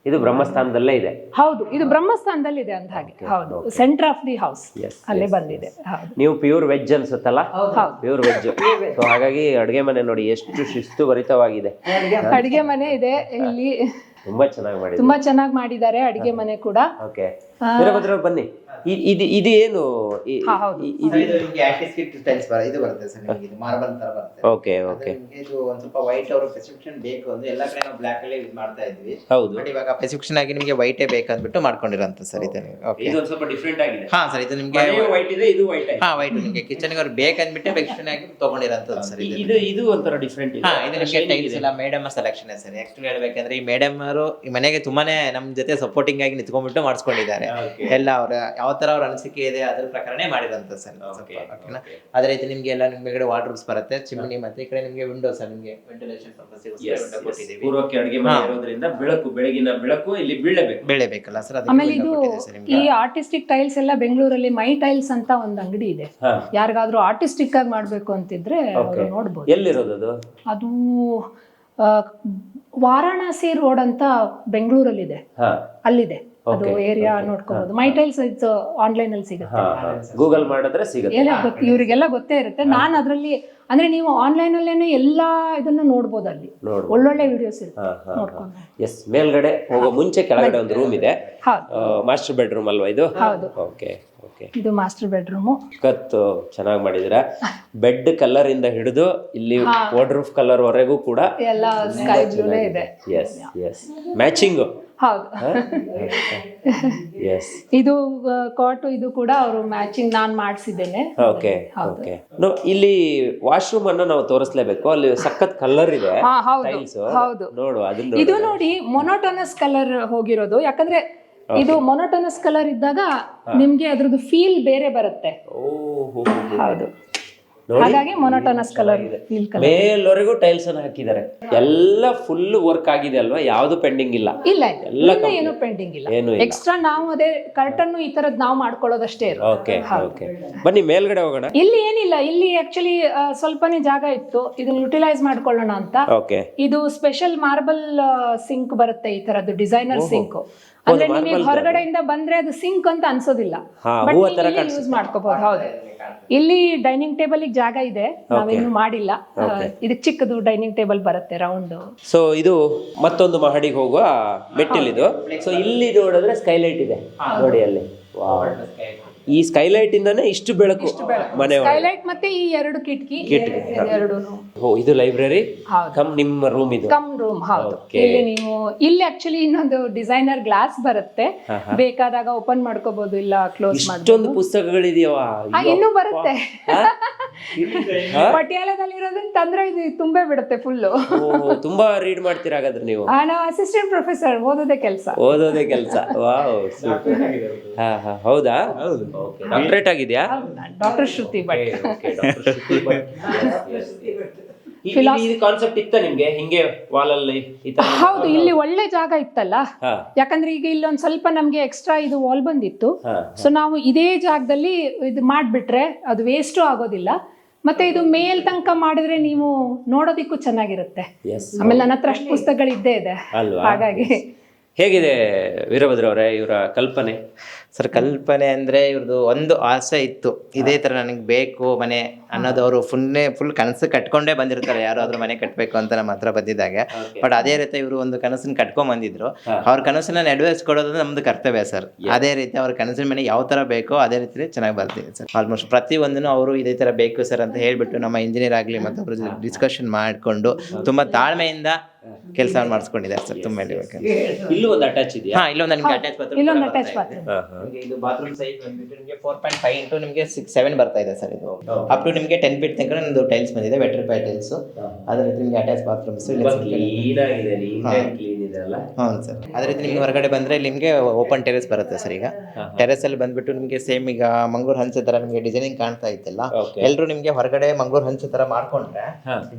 ಇದು ಬ್ರಹ್ಮಸ್ಥಾನದಲ್ಲೇ ಇದೆ. ಹೌದು, ಇದು ಬ್ರಹ್ಮಸ್ಥಾನದಲ್ಲಿ ಇದೆ ಅಂತ ಹಾಗೆ. ಹೌದು, ಸೆಂಟರ್ ಆಫ್ ದಿ ಹೌಸ್ ಅಲ್ಲೇ ಬಂದಿದೆ. ಹೌದು. ನೀವು ಪ್ಯೂರ್ ವೆಜ್ ಅನ್ಸುತ್ತಲ್ಲ? Pure veg. ಸೊ ಹಾಗಾಗಿ ಅಡುಗೆ ಮನೆ ನೋಡಿ ಎಷ್ಟು ಶಿಸ್ತುಭರಿತವಾಗಿದೆ. ಅಡಿಗೆ ಮನೆ ಇದೆ ಇಲ್ಲಿ, ತುಂಬಾ ಚೆನ್ನಾಗಿ ಮಾಡಿದ್ದಾರೆ. ತುಂಬಾ ಚೆನ್ನಾಗಿ ಮಾಡಿದ್ದಾರೆ ಅಡಿಗೆ ಮನೆ ಕೂಡ. ಓಕೆ, ವೀರಭದ್ರ ಬನ್ನಿ. ಇದು ಏನು? ಇದು ಬರುತ್ತೆ ಸರ್, ಇದು ಮಾರ್ಬಲ್ ತರ ಬರುತ್ತೆ. Okay okay. ಇದು ಒಂದ್ ಸ್ವಲ್ಪ ವೈಟ್ ಅವರು ಸ್ಪೆಸಿಫಿಕೇಶನ್ ಬೇಕು ಅಂದ್ರೆ ಎಲ್ಲಾ ಕಡೆ ನಾವು ಬ್ಲಾಕ್ ಅಲ್ಲಿ ಯೂಸ್ ಮಾಡ್ತಾ ಇದ್ವಿ. ಹೌದು, ಬಟ್ ಇವಾಗ ಸ್ಪೆಸಿಫಿಕೇಶನ್ ಆಗಿ ನಿಮಗೆ ವೈಟ್ ಬೇಕಂದ್ಬಿಟ್ಟು ಮಾಡ್ಕೊಂಡಿರೋಂತ ಸರ್ ಇದು. ಓಕೆ, ಇದು ಸ್ವಲ್ಪ ಡಿಫರೆಂಟ್ ಆಗಿದೆ. ಹಾ ಸರ್, ಇದು ನಿಮಗೆ ವೈಟ್ ಇದೆ, ಇದು ವೈಟ್. ಹಾ, ವೈಟ್ ನಿಮಗೆ ಕಿಚನ್ ಗೆ ಅವ್ರು ಬೇಕಂದ್ಬಿಟ್ಟೆ ಸ್ಪೆಸಿಫಿಕೇಶನ್ ಆಗಿ ತಗೊಂಡಿರೋಂತದ್ದು ಸರ್ ಇದು ಒಂಥರ ಡಿಫರೆಂಟ್ ಇದೆ. ಹಾ, ಇದು ನಿಮಗೆ ಟೈಲ್ಸ್ ಎಲ್ಲ ಮೇಡಮ್ ಸೆಲೆಕ್ಷನ್ ಸರ್. ಆಕ್ಚುಲಿ ಹೇಳ್ಬೇಕಂದ್ರೆ ಈ ಮೇಡಮ್ ಅವರು ಈ ಮನೆಗೆ ತುಂಬಾನೇ ನಮ್ ಜೊತೆ ಸಪೋರ್ಟಿಂಗ್ ಆಗಿ ನಿಂತ್ಕೊಂಡ್ಬಿಟ್ಟು ಮಾಡಿಸ್ಕೊಂಡಿದ್ದಾರೆ. ಎಲ್ಲ ಅವ್ರ ಯಾವ ತರ ಅವ್ರ ಅನಿಸಿಕೆ ಇದೆ ಅದ್ರ ಪ್ರಕಾರನೇ ಮಾಡಿರಂತ ಸರ್. ಓಕೆನಾ? ಅದೇ ರೀತಿ ನಿಮ್ಗೆ ಎಲ್ಲ ನಿಮ್ಗೆ ವಾರ್ಡ್ರೂಮ್ಸ್ ಬರುತ್ತೆ, ಚಿಮ್ನಿ, ಮತ್ತೆ ಈ ಕಡೆ ನಿಮ್ಗೆ ವಿಂಡೋಸ್, ನಿಮ್ಗೆ ವೆಂಟಿಲೇಷನ್ ಪರ್ಪಸ್ ವಿಂಡೋ ಕೊಟ್ಟಿದ್ದೀವಿ. ಪೂರ್ವಕ್ಕೆ ಅಡುಗೆ ಮನೆ ಇರೋದ್ರಿಂದ ಬೆಳಕು, ಬೆಳಗಿನ ಬೆಳಕು ಇಲ್ಲಿ ಬೀಳಬೇಕಲ್ಲ ಸರ್. ಆಮೇಲೆ ಇದು ಈ ಆರ್ಟಿಸ್ಟಿಕ್ ಟೈಲ್ಸ್ ಎಲ್ಲ ಬೆಂಗಳೂರಲ್ಲಿ ಮೈ ಟೈಲ್ಸ್ ಅಂತ ಒಂದು ಅಂಗಡಿ ಇದೆ. ಯಾರಿಗಾದ್ರೂ ಆರ್ಟಿಸ್ಟಿಕ್ ಆಗಿ ಮಾಡ್ಬೇಕು ಅಂತಿದ್ರೆ ಅವರು ನೋಡ್ಬೋದು. ಎಲ್ಲಿರೋದು ಅದು ವಾರಾಣಸಿ ರೋಡ್ ಅಂತ ಬೆಂಗಳೂರಲ್ಲಿದೆ, ಅಲ್ಲಿದೆ. ಅದು ಏರಿಯಾ ನೋಡ್ಕೋಬಹುದು. ಮೈ ಟೈಲ್ಸ್ ಇದು ಆನ್ಲೈನ್ ಅಲ್ಲಿ ಸಿಗುತ್ತೆ, ಗೂಗಲ್ ಮಾಡಿದ್ರೆ ಸಿಗುತ್ತೆ. ಇವರಿಗೆಲ್ಲ ಗೊತ್ತೇ ಇರುತ್ತೆ. ನಾನು ಅದ್ರಲ್ಲಿ ಅಂದ್ರೆ ನೀವು ಆನ್ಲೈನ್ ಅಲ್ಲೇನೆ ಎಲ್ಲಾ ಇದನ್ನ ನೋಡ್ಬೋದು, ಅಲ್ಲಿ ಒಳ್ಳೊಳ್ಳೆ ವಿಡಿಯೋಸ್ ಇರುತ್ತೆ, ನೋಡ್ಕೊಂಡು. ಎಸ್, ಮೇಲ್ಗಡೆ ಹೋಗೋ ಮುಂಚೆ ಕೆಳಗಡೆ ಒಂದು ರೂಮ್ ಇದೆ. ಮಾಸ್ಟರ್ ಬೆಡ್ರೂಮ್ ಅಲ್ವಾ ಇದು? ಹೌದು. Okay okay. ಇದು ಮಾಸ್ಟರ್ ಬೆಡ್ರೂಮ್. ಕತ್ತು ಚೆನ್ನಾಗಿ ಮಾಡಿದಿರಾ. ಬೆಡ್ ಕಲರ್ ಇಂದ ಹಿಡಿದು ಇಲ್ಲಿ ವಾರ್ಡ್ರೂಫ್ ಕಲರ್ ವರೆಗೂ ಕೂಡ ಎಲ್ಲ ಸ್ಕೈ ಬ್ಲೂನೇ ಇದೆ. Yes yes, matching. ಹೌದು. ಎಸ್, ಇದು ಕಾಟ್, ಇದು ಕೂಡ ಅವರು ಮ್ಯಾಚಿಂಗ್ ನಾನು ಮಾಡಿಸಿದ್ದೇನೆ. Okay okay. ಇಲ್ಲಿ ವಾಶ್ರೂಮ್ ಅನ್ನ ನಾವು ತೋರಿಸ್ಲೇಬೇಕು. ಅಲ್ಲಿ ಸಖತ್ ಕಲರ್ ಇದೆ. ಹೌದು, ನೋಡು ಅದನ್ನ. ಇದು ನೋಡಿ ಮೊನೋಟೋನಸ್ ಕಲರ್ ಹೋಗಿರೋದು. ಯಾಕಂದ್ರೆ ಇದು ಮೊನೋಟೋನಸ್ ಕಲರ್ ಇದ್ದಾಗ ನಿಮ್ಗೆ ಅದ್ರದ್ದು ಫೀಲ್ ಬೇರೆ ಬರುತ್ತೆ. ಹೌದು, ಹಾಗಾಗಿ ಮೊನೋಟೋನಸ್ ಕಲರ್ ಫೀಲ್. ಮೇಲ್ವರೆಗೂ ಟೈಲ್ಸ್ ಅನ್ನು ಹಾಕಿದ್ದಾರೆ. ಎಲ್ಲ ಫುಲ್ ವರ್ಕ್ ಆಗಿದೆ ಅಲ್ವಾ? ಯಾವ್ದು ಪೆಂಡಿಂಗ್ ಇಲ್ಲ. ಇಲ್ಲ, ಏನು ಪೆಂಡಿಂಗ್ ಇಲ್ಲ. ಎಕ್ಸ್ಟ್ರಾ ನಾವು ಅದೇ ಕರ್ಟನ್ ಈ ತರದ್ ನಾವು ಮಾಡ್ಕೊಳ್ಳೋದಷ್ಟೇ. Okay okay. ಬನ್ನಿ ಮೇಲ್ಗಡೆ ಹೋಗೋಣ. ಇಲ್ಲಿ ಏನಿಲ್ಲ, ಇಲ್ಲಿ ಆಕ್ಚುಲಿ ಸ್ವಲ್ಪನೇ ಜಾಗ ಇತ್ತು, ಇದನ್ನ ಯುಟಿಲೈಸ್ ಮಾಡ್ಕೊಳ್ಳೋಣ ಅಂತ. ಓಕೆ. ಇದು ಸ್ಪೆಷಲ್ ಮಾರ್ಬಲ್ ಸಿಂಕ್ ಬರುತ್ತೆ, ಈ ತರದ್ದು ಡಿಸೈನರ್ ಸಿಂಕ್. ಅಂದ್ರೆ ನಿಮಗೆ ಹೊರಗಡೆಯಿಂದ ಬಂದ್ರೆ ಅದು ಸಿಂಕ್ ಅಂತ ಅನ್ಸೋದಿಲ್ಲ, ಯೂಸ್ ಮಾಡ್ಕೋಬಹುದು. ಹೌದು, ಇಲ್ಲಿ ಡೈನಿಂಗ್ ಟೇಬಲ್ ಜಾಗ ಇದೆ, ನಾವೇನು ಮಾಡಿಲ್ಲ. ಇದಕ್ಕೆ ಚಿಕ್ಕದು ಡೈನಿಂಗ್ ಟೇಬಲ್ ಬರುತ್ತೆ, ರೌಂಡ್. ಸೊ ಇದು ಮತ್ತೊಂದು ಮಹಡಿಗೆ ಹೋಗುವ ಮೆಟ್ಟಿಲಿದು. ಸೊ ಇಲ್ಲಿ ನೋಡಿದ್ರೆ ಸ್ಕೈಲೈಟ್ ಇದೆ ನೋಡಿ ಅಲ್ಲಿ. ಈ ಸ್ಕೈಲೈಟ್ ಇಂದಾನೆ ಇಷ್ಟು ಬೆಳಕು ಮನೆ. ಸ್ಕೈಲೈಟ್ ಮತ್ತೆ ಈ ಎರಡು ಕಿಟಕಿ ಎರಡೂನು. ಇದು ಲೈಬ್ರರಿ ಕಮ್ ನಿಮ್ಮ ರೂಮ್ ಇದು. Come room. ಹೌದು. ಇಲ್ಲಿ ನೀವು ಇಲ್ಲಿ ಆಕ್ಚುಲಿ ಇನ್ನೊಂದು ಡಿಸೈನರ್ ಗ್ಲಾಸ್ ಬರುತ್ತೆ, ಬೇಕಾದಾಗ ಓಪನ್ ಮಾಡ್ಕೋಬಹುದು, ಇಲ್ಲ ಕ್ಲೋಸ್ ಮಾಡ್ಬೋದು. ಇಷ್ಟೊಂದು ಪುಸ್ತಕಗಳಿದೆಯಾ? ಇನ್ನೂ ಬರುತ್ತೆ. ಪಟಿಯಾಲದಲ್ಲಿ ಇರೋದ್ರಿಂದ ತಂದ್ರೆ ಇದು ತುಂಬೆ ಬಿಡುತ್ತೆ ಫುಲ್ಲು. ತುಂಬಾ ರೀಡ್ ಮಾಡ್ತೀರಾ ಹಾಗಾದ್ರೆ ನೀವು? ನಾವು ಅಸಿಸ್ಟೆಂಟ್ ಪ್ರೊಫೆಸರ್, ಓದೋದೇ ಕೆಲಸ. Wow, super. ಹೌದಾ? ಡಾಕ್ಟರೇಟ್ ಆಗಿದೆಯಾ? ಡಾಕ್ಟರ್ ಶ್ರುತಿ ಭಟ್. ಕಾನ್ಸೆಪ್ಟ್ ಇತ್ತ ನಿಮ್ಗೆ ಹಿಂಗೆ ವಾಲಲ್ಲಿ? ಹೌದು, ಇಲ್ಲಿ ಒಳ್ಳೆ ಜಾಗ ಇತ್ತಲ್ಲ. ಯಾಕಂದ್ರೆ ಈಗ ಇಲ್ಲೊಂದ್ ಸ್ವಲ್ಪ ನಮ್ಗೆ ಎಕ್ಸ್ಟ್ರಾ ಇದು ವಾಲ್ ಬಂದಿತ್ತು. ಸೊ ನಾವು ಇದೇ ಜಾಗದಲ್ಲಿ ಇದು ಮಾಡ್ಬಿಟ್ರೆ ಅದು ವೇಸ್ಟು ಆಗೋದಿಲ್ಲ. ಮತ್ತೆ ಇದು ಮೇಲ್ ತನಕ ಮಾಡಿದ್ರೆ ನೀವು ನೋಡೋದಿಕ್ಕೂ ಚೆನ್ನಾಗಿರುತ್ತೆ. ಆಮೇಲೆ ನನ್ನ ಹತ್ರ ಅಷ್ಟು ಪುಸ್ತಕಗಳಿದ್ದೇ ಇದೆ, ಹಾಗಾಗಿ. ಹೇಗಿದೆ ವೀರಭದ್ರ ಅವರೇ ಇವರ ಕಲ್ಪನೆ? ಸರ್, ಕಲ್ಪನೆ ಅಂದ್ರೆ ಇವ್ರದ್ದು ಒಂದು ಆಸೆ ಇತ್ತು, ಇದೇ ತರ ನನಗೆ ಬೇಕು ಮನೆ ಅನ್ನೋದು. ಅವರು ಫುಲ್ ಕನಸು ಕಟ್ಕೊಂಡೇ ಬಂದಿರ್ತಾರೆ, ಯಾರಾದ್ರೂ ಮನೆ ಕಟ್ಟಬೇಕು ಅಂತ ನಮ್ಮ ಹತ್ರ ಬಂದಿದ್ದಾಗ. ಬಟ್ ಅದೇ ರೀತಿ ಇವರು ಒಂದು ಕನಸನ್ನ ಕಟ್ಕೊಂಡ್ ಬಂದಿದ್ರು. ಅವ್ರ ಕನಸನ್ನ ನೆರವೇರಿಸ್ಕೊಡೋದು ನಮ್ದು ಕರ್ತವ್ಯ ಸರ್. ಅದೇ ರೀತಿ ಅವ್ರ ಕನಸಿನ ಮನೆ ಯಾವ ತರ ಬೇಕೋ ಅದೇ ರೀತಿ ಚೆನ್ನಾಗಿ ಬರ್ತೀವಿ ಸರ್. ಆಲ್ಮೋಸ್ಟ್ ಪ್ರತಿಯೊಂದನ್ನು ಅವರು ಇದೇ ತರ ಬೇಕು ಸರ್ ಅಂತ ಹೇಳ್ಬಿಟ್ಟು ನಮ್ಮ ಇಂಜಿನಿಯರ್ ಆಗ್ಲಿ ಮತ್ತೆ ಅವರು ಡಿಸ್ಕಷನ್ ಮಾಡ್ಕೊಂಡು ತುಂಬಾ ತಾಳ್ಮೆಯಿಂದ ಕೆಲಸ ಮಾಡಿಸ್ಕೊಂಡಿದ್ದಾರೆ ಸರ್. ತುಂಬಾ ಇಲ್ಲೂ ಒಂದು ಅಟ್ಯಾಚ್ ಇದೆಯಾ? ಇಲ್ಲೊಂದು ನಿಮಗೆ ಅಟ್ಯಾಚ್ ಬಾತ್ರೂಮ್. ಇದು ಬಾತ್ರೂಮ್ ಸೈಜ್ ಬಂದ್ಬಿಟ್ಟು ನಿಮಗೆ 4.5 ಇಂಟು ನಿಮಗೆ 6-7 ಬರ್ತಾ ಇದೆ ಸರ್. ಇದು ಅಪ್ ಟು ನಿಮಗೆ 10 ಫೀಟ್ ತನಕ ಒಂದು ಟೈಲ್ಸ್ ಬಂದಿದೆ, ವೆಟ್ರಿಫೈ ಟೈಲ್ಸ್. ಅದೇ ರೀತಿ ನಿಮಗೆ ಅಟ್ಯಾಚ್ ಬಾತ್ರೂಮ್ಸ್ ಹೌದು ಸರ್. ಅದೇ ರೀತಿ ನಿಮ್ಗೆ ಹೊರಗಡೆ ಬಂದ್ರೆ ಇಲ್ಲಿ ನಿಮಗೆ ಓಪನ್ ಟೆರೆಸ್ ಬರುತ್ತೆ ಸರ್. ಈಗ ಟೆರೆಸ್ ಅಲ್ಲಿ ಬಂದ್ಬಿಟ್ಟು ನಿಮಗೆ ಸೇಮ್ ಈಗ ಮಂಗಳೂರು ಹಂಚ ತರ ನಿಮಗೆ ಡಿಸೈನಿಂಗ್ ಕಾಣ್ತಾ ಇತ್ತಲ್ಲ, ಎಲ್ಲರೂ ನಿಮಗೆ ಹೊರಗಡೆ ಮಂಗಳೂರು ಹಂಚ ತರ ಮಾಡ್ಕೊಂಡ್ರೆ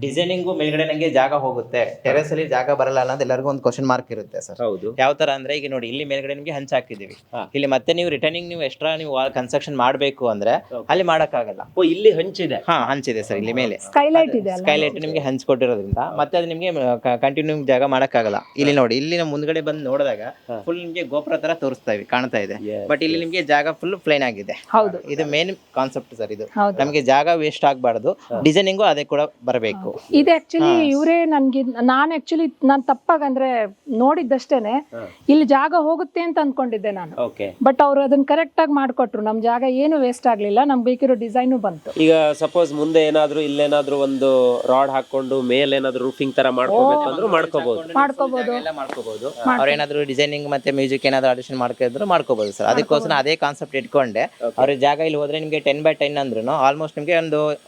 ಡಿಸೈನಿಂಗು ಮೇಲ್ಗಡೆ ನಂಗೆ ಜಾಗ ಹೋಗುತ್ತೆ, ಟೆರೆಸ್ ಅಲ್ಲಿ ಜಾಗ ಬರಲ್ಲ ಅನ್ನೋದು ಎಲ್ಲರಿಗೂ ಒಂದು ಕ್ವಶನ್ ಮಾರ್ಕ್ ಇರುತ್ತೆ ಸರ್. ಹೌದು. ಯಾವ ತರ ಅಂದ್ರೆ ಈಗ ನೋಡಿ ಇಲ್ಲಿ ಮೇಲ್ಗಡೆ ನಿಮ್ಗೆ ಹಂಚ್ ಹಾಕಿದೀವಿ, ಹಾ. ಇಲ್ಲಿ ಮತ್ತೆ ನೀವು ರಿಟರ್ನಿಂಗ್ ನೀವು ಎಕ್ಸ್ಟ್ರಾ ನೀವು ಕನ್ಸ್ಟ್ರಕ್ಷನ್ ಮಾಡಬೇಕು ಅಂದ್ರೆ ಅಲ್ಲಿ ಮಾಡಕ್ಕಾಗಲ್ಲ. ಓ, ಇಲ್ಲಿ ಹಂಚಿದೆ. ಹಾ, ಹಂಚಿದೆ ಸರ್ ಇಲ್ಲಿ ಮೇಲೆ ಸ್ಕೈಲೈಟ್ ಇದೆ ಅಲ್ಲ, ಸ್ಕೈಲೈಟ್ ನಿಮ್ಗೆ ಹಂಚ್ ಕೊಟ್ಟಿರೋದ್ರಿಂದ ಮತ್ತೆ ಅದು ನಿಮ್ಗೆ ಕಂಟಿನ್ಯೂ ಜಾಗ ಮಾಡಕ್ಕಾಗಲ್ಲ. ಇಲ್ಲಿ ನೋಡಿ, ಇಲ್ಲಿ ನಾವು ಮುಂದ್ಗಡೆ ಬಂದು ನೋಡಿದಾಗ ಫುಲ್ ನಿಮ್ಗೆ ಗೋಪುರ ತರ ಕಾಣ್ತಾ ಇದೆ, ಬಟ್ ಇಲ್ಲಿ ನಿಮ್ಗೆ ಜಾಗ ಫುಲ್ ಪ್ಲೇನ್ ಆಗಿದೆ. ಹೌದು. ಇದು ಮೇನ್ ಕಾನ್ಸೆಪ್ಟ್ ಸರ್. ಇದು ಹೌದು. ನಮ್ಗೆ ಜಾಗ ವೇಸ್ಟ್ ಆಗಬಾರ್ದು, ಡಿಸೈನಿಂಗು ಅದೇ ಕೂಡ ಬರಬೇಕು. ಇದು ಆಕ್ಚುಲಿ ಇವರೇ ನನ್ಗೆ, ನಾನು ತಪ್ಪಾಗಂದ್ರೆ ನೋಡಿದ್ದಷ್ಟೇನೆ ಇಲ್ಲಿ ಜಾಗ ಹೋಗುತ್ತೆ ಅಂತ ಅನ್ಕೊಂಡಿದ್ದೆ ನಾನು. ಓಕೆ. ಬಟ್ ಅವ್ರು ಅದನ್ನ ಕರೆಕ್ಟ್ ಆಗಿ ಮಾಡ್ಕೊಟ್ರು, ನಮ್ ಜಾಗ ಏನು ವೇಸ್ಟ್ ಆಗ್ಲಿಲ್ಲ, ನಮ್ಗೆ ಬೇಕಿರೋ ಡಿಸೈನು ಬಂತು. ಈಗ ಸಪೋಸ್ ಮುಂದೆ ಏನಾದ್ರು ಇಲ್ಲೇನಾದ್ರೂ ಒಂದು ರಾಡ್ ಹಾಕೊಂಡು ಮೇಲೆ ಏನಾದ್ರು ರೂಫಿಂಗ್ ತರ ಮಾಡ್ಕೋಬೇಕು ಅಂದ್ರೂ ಮಾಡ್ಕೋಬಹುದು. ಎಲ್ಲ ಮಾಡ್ಕೋಬಹುದು. ಅವ್ರೇನಾದ್ರು ಡಿಸೈನಿಂಗ್ ಮತ್ತೆ ಮ್ಯೂಸಿಕ್ ಏನಾದ್ರು ಆಡಿಷನ್ ಮಾಡ್ಕೊಂಡಿದ್ರು ಮಾಡ್ಕೋಬಹುದು ಸರ್. ಅದಕ್ಕೋಸ್ಕರ ಅದೇ ಕಾನ್ಸೆಪ್ಟ್ ಇಟ್ಕೊಂಡೆ ಅವ್ರಿಗೆ ಜಾಗ ಇಲ್ಲಿ ಹೋದ್ರೆ ನಿಮ್ಗೆ 10x10 ಅಂದ್ರೂ ಆಲ್ಮೋಸ್ಟ್ ನಿಮ್ಗೆ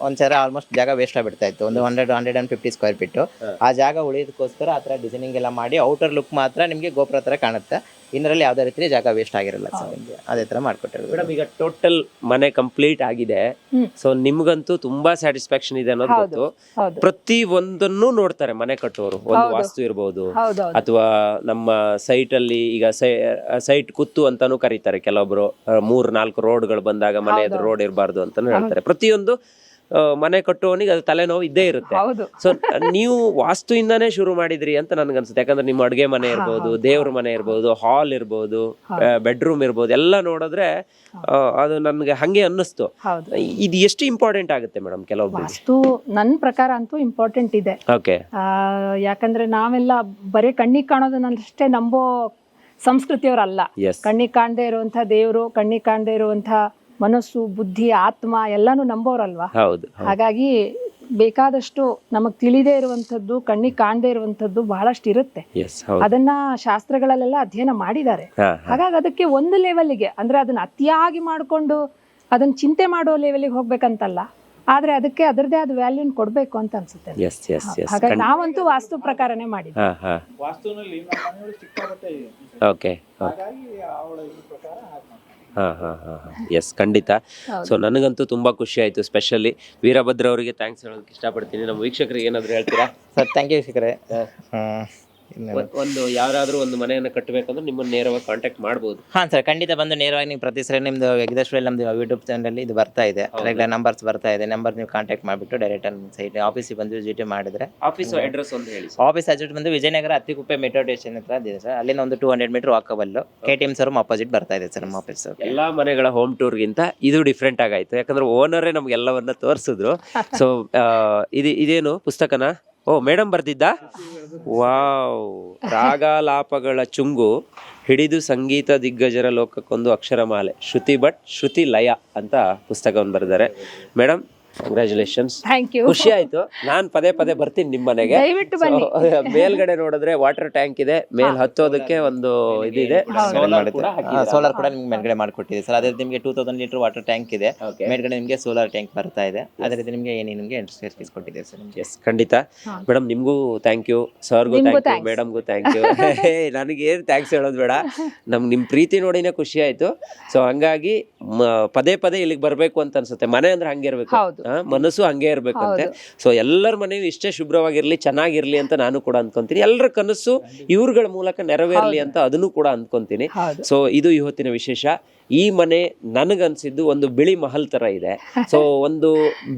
ಒಂದ್ಸಲ ಆಲ್ಮೋಸ್ಟ್ ಜಾಗ ವೇಸ್ಟ್ ಆಗ್ಬಿಡ್ತಾ ಇತ್ತು. ಒಂದು 150 ಸ್ಕ್ವೇರ್ ಫೀಟ್ ಆ ಜಾಗ ಉಳಿಯೋದಕ್ಕೋಸ್ಕರ ಆ ತರ ಡಿಸೈನಿಂಗ್ ಎಲ್ಲ ಮಾಡಿ ಔಟರ್ ಲುಕ್ ಮಾತ್ರ ನಿಮ್ಗೆ ಗೋಪುರ ತರ ಕಾಣುತ್ತೆ. ಇನ್ನರಲ್ಲಿ ಯಾವ್ದೇ ರೀತಿ ಜಾಗ ವೇಸ್ಟ್ ಆಗಿರಲ್ಲ ಸರ್. ನಿಮ್ಗೆ ಅದೇ ತರ ಮಾಡ್ಕೊಟ್ಟಿರೋದು ಮೇಡಮ್. ಈಗ ಟೋಟಲ್ ಮನೆ ಕಂಪ್ಲೀಟ್ ಆಗಿದೆ, ಸೊ ನಿಮ್ಗಂತೂ ತುಂಬಾ ಸ್ಯಾಟಿಸ್ಫ್ಯಾಕ್ಷನ್ ಇದೆ ಅನ್ನೋದು ಗೊತ್ತು. ಪ್ರತಿ ಒಂದನ್ನು ನೋಡ್ತಾರೆ ಮನೆ ಕಟ್ಟುವವರು. ಒಂದು ವಾಸ್ತು ಇರ್ಬೋದು, ಅಥವಾ ನಮ್ಮ ಸೈಟ್ ಅಲ್ಲಿ ಈಗ ಸೈಟ್ ಕುತ್ತು ಅಂತಾನು ಕರೀತಾರೆ ಕೆಲವೊಬ್ರು. 3-4 ರೋಡ್ಗಳು ಬಂದಾಗ ಮನೆ ರೋಡ್ ಇರಬಾರ್ದು ಅಂತಾನು ಹೇಳ್ತಾರೆ. ಪ್ರತಿಯೊಂದು ಮನೆ ಕಟ್ಟುವವನಿಗೆ ಅದು ತಲೆನೋವು ಇದ್ದೇ ಇರುತ್ತೆ. ಸೊ ನೀವು ವಾಸ್ತುಯಿಂದಾನೇ ಶುರು ಮಾಡಿದ್ರಿ ಅಂತ ನನ್ಗನ್ಸುತ್ತೆ. ಯಾಕಂದ್ರೆ ನಿಮ್ಮ ಅಡುಗೆ ಮನೆ ಇರ್ಬೋದು, ದೇವ್ರ ಮನೆ ಇರ್ಬೋದು, ಹಾಲ್ ಇರ್ಬೋದು, ಬೆಡ್ರೂಮ್ ಇರ್ಬೋದು, ಎಲ್ಲ ನೋಡಿದ್ರೆ ಅದು ನನ್ಗೆ ಹಂಗೆ ಅನ್ನಿಸ್ತು. ಇದು ಎಷ್ಟು ಇಂಪಾರ್ಟೆಂಟ್ ಆಗುತ್ತೆ ಮೇಡಮ್ ಕೆಲವೊಬ್ರು? ವಾಸ್ತು ನನ್ನ ಪ್ರಕಾರ ಅಂತೂ ಇಂಪಾರ್ಟೆಂಟ್ ಇದೆ. ಓಕೆ. ಯಾಕಂದ್ರೆ ನಾವೆಲ್ಲ ಬರೀ ಕಣ್ಣಿಗೆ ಕಾಣೋದನ್ನಷ್ಟೇ ನಂಬೋ ಸಂಸ್ಕೃತಿಯವರಲ್ಲ. ಕಣ್ಣಿಗೆ ಕಾಣದೇ ಇರುವಂತ ದೇವರು, ಕಣ್ಣಿಗೆ ಕಾಣದೇ ಇರುವಂತ ಮನಸ್ಸು, ಬುದ್ಧಿ, ಆತ್ಮ ಎಲ್ಲಾನು ನಂಬೋರಲ್ವಾ. ಹಾಗಾಗಿ ಬೇಕಾದಷ್ಟು ನಮಗ್ ತಿಳಿದೇ ಇರುವಂತದ್ದು, ಕಣ್ಣಿಗೆ ಕಾಣದೇ ಇರುವಂತದ್ದು ಬಹಳಷ್ಟು ಇರುತ್ತೆ. ಅದನ್ನ ಶಾಸ್ತ್ರಗಳಲ್ಲೆಲ್ಲ ಅಧ್ಯಯನ ಮಾಡಿದ್ದಾರೆ. ಹಾಗಾಗಿ ಅದಕ್ಕೆ ಒಂದು ಲೆವೆಲ್ಗೆ, ಅಂದ್ರೆ ಅದನ್ನ ಅತಿಯಾಗಿ ಮಾಡ್ಕೊಂಡು ಅದನ್ನ ಚಿಂತೆ ಮಾಡೋ ಲೆವೆಲ್ಗೆ ಹೋಗ್ಬೇಕಂತಲ್ಲ, ಆದ್ರೆ ಅದಕ್ಕೆ ಅದರದೇ ಆದ ವ್ಯಾಲ್ಯೂನ್ ಕೊಡ್ಬೇಕು ಅಂತ ಅನ್ಸುತ್ತೆ. ಹಾಗಾಗಿ ನಾವಂತೂ ವಾಸ್ತು ಪ್ರಕಾರನೇ ಮಾಡಿದ್ವಿ. ಎಸ್, ಖಂಡಿತ. ಸೊ ನನಗಂತೂ ತುಂಬಾ ಖುಷಿ ಆಯ್ತು. ಸ್ಪೆಷಲಿ ವೀರಭದ್ರ ಅವರಿಗೆ ಥ್ಯಾಂಕ್ಸ್ ಹೇಳೋದಕ್ಕೆ ಇಷ್ಟಪಡ್ತೀನಿ. ನಮ್ಮ ವೀಕ್ಷಕರಿಗೆ ಏನಾದ್ರು ಹೇಳ್ತೀರಾ ಸರ್? ಥ್ಯಾಂಕ್ ಯು ವೀಕ್ಷಕರೇ. ಒಂದು ಯಾರಾದ್ರೂ ಒಂದು ಮನೆಯನ್ನು ಕಟ್ಟಬೇಕಂದ್ರೆ ನಿಮ್ಮನ್ನು ನೇರವಾಗಿ ಕಾಂಟ್ಯಾಕ್ಟ್ ಮಾಡಬಹುದು. ಹಾಂ ಸರ್, ಖಂಡಿತ ಬಂದು ನೇರವಾಗಿ ನೀವು ಪ್ರತಿ ಸರಿ ನಿಮ್ದು ವೆಂಕಟೇಶ್ವರಲ್ಲಿ ನಮ್ದು ಯೂಟ್ಯೂಬ್ ಚಾನಲ್ ಇದು ಬರ್ತಾ ಇದೆ, ರೆಗ್ಯುಲರ್ ನಂಬರ್ಸ್ ಬರ್ತಾ ಇದೆ. ನಂಬರ್ ನೀವು ಕಾಂಟ್ಯಾಕ್ಟ್ ಮಾಡಿಬಿಟ್ಟು ಡೈರೆಕ್ಟ್ ಸೈಟ್ ಆಫೀಸಿಗೆ ಬಂದು ವಿಸಿಟ್ ಮಾಡಿದ್ರೆ. ಆಫೀಸ್ ಅಡ್ರೆಸ್ ಒಂದು ಹೇಳಿ. ಆಫೀಸ್ ಅಡ್ರೆಸ್ ಬಂದು ವಿಜಯನಗರ ಅತ್ತಿಗುಪ್ಪೆ ಮೆಟ್ರೋ ಸ್ಟೇಷನ್ ಹತ್ರ ಇದೆ ಸರ್. ಅಲ್ಲಿಂದ ಒಂದು 200 metre walkable KTM showroom opposite ಬರ್ತಾ ಇದೆ ಸರ್ ನಮ್ಮ ಆಫೀಸ್. ಎಲ್ಲಾ ಮನೆಗಳ ಹೋಮ್ ಟೂರ್ಗಿಂತ ಇದು ಡಿಫ್ರೆಂಟ್ ಆಗಾಯ್ತು, ಯಾಕಂದ್ರೆ ಓನರೇ ನಮ್ಗೆಲ್ಲವನ್ನ ತೋರಿಸಿದ್ರು. ಸೊ ಇದೇನು ಪುಸ್ತಕನ? ಓ, ಮೇಡಮ್ ಬರ್ದಿದ್ದ? ವಾವ್. ರಾಗಾಲಾಪಗಳ ಚುಂಗು ಹಿಡಿದು ಸಂಗೀತ ದಿಗ್ಗಜರ ಲೋಕಕ್ಕೊಂದು ಅಕ್ಷರಮಾಲೆ, ಶ್ರುತಿ ಭಟ್ ಶ್ರುತಿ ಲಯ ಅಂತ ಪುಸ್ತಕವನ್ನು ಬರೆದಿದ್ದಾರೆ. Madam, congratulations. Thank you. ಖುಷಿ ಆಯ್ತು. ನಾನ್ ಪದೇ ಪದೇ ಬರ್ತೀನಿ ನಿಮ್ ಮನೆಗೆ. ಮೇಲ್ಗಡೆ ನೋಡಿದ್ರೆ ವಾಟರ್ ಟ್ಯಾಂಕ್ ಇದೆ, ಮೇಲ್ ಹತ್ತೋದಕ್ಕೆ ಒಂದು ಇದಿದೆ, ಸೋಲಾರ್ ಕೂಡ ನಿಮ್ಗೆ ಮೇಲ್ಗಡೆ ಮಾಡ್ಕೊಟ್ಟಿದೆ ಸರ್. ಅದೇ ನಿಮ್ಗೆ 2000 ಲೀಟರ್ ವಾಟರ್ ಟ್ಯಾಂಕ್ ಇದೆ, ಮೇಲ್ಗಡೆ ನಿಮ್ಗೆ ಸೋಲಾರ್ ಟ್ಯಾಂಕ್ ಬರ್ತಾ ಇದೆ. ಅದೇ ರೀತಿ ನಿಮ್ಗೆ ನಿಮ್ಗೆ ಎಂಟ್ರೆನ್ಸ್ ಕೊಟ್ಟಿದೆ ಸರ್. ಎಸ್, ಖಂಡಿತ. ಮೇಡಮ್, ನಿಮ್ಗೂ ಥ್ಯಾಂಕ್ ಯು, ಸರ್ಗೂ ಥ್ಯಾಂಕ್ ಯು, ಮೇಡಮ್ಗೂ ಥ್ಯಾಂಕ್ ಯು. ನನಗೆ ಏನ್ ಥ್ಯಾಂಕ್ಸ್ ಹೇಳೋದು ಬೇಡ, ನಿಮ್ ಪ್ರೀತಿ ನೋಡಿನೇ ಖುಷಿ ಆಯ್ತು. ಸೊ ಹಂಗಾಗಿ ಪದೇ ಪದೇ ಇಲ್ಲಿಗೆ ಬರ್ಬೇಕು ಅಂತ ಅನ್ಸುತ್ತೆ. ಮನೆ ಅಂದ್ರೆ ಹಂಗೆ ಇರ್ಬೇಕು, ಮನಸ್ಸು ಹಂಗೆ ಇರ್ಬೇಕಂತೆ. ಸೊ ಎಲ್ಲರ ಮನೆಯೂ ಇಷ್ಟೇ ಶುಭ್ರವಾಗಿರ್ಲಿ, ಚೆನ್ನಾಗಿರ್ಲಿ ಅಂತ ನಾನು ಕೂಡ ಅನ್ಕೊಂತೀನಿ. ಎಲ್ಲರ ಕನಸು ಇವ್ರಗಳ ಮೂಲಕ ನೆರವೇರ್ಲಿ ಅಂತ ಅದನ್ನು ಕೂಡ ಅನ್ಕೊಂತೀನಿ. ಸೊ ಇದು ಇವತ್ತಿನ ವಿಶೇಷ. ಈ ಮನೆ ನನಗನ್ಸಿದ್ದು ಒಂದು ಬಿಳಿ ಮಹಲ್ ತರ ಇದೆ. ಸೊ ಒಂದು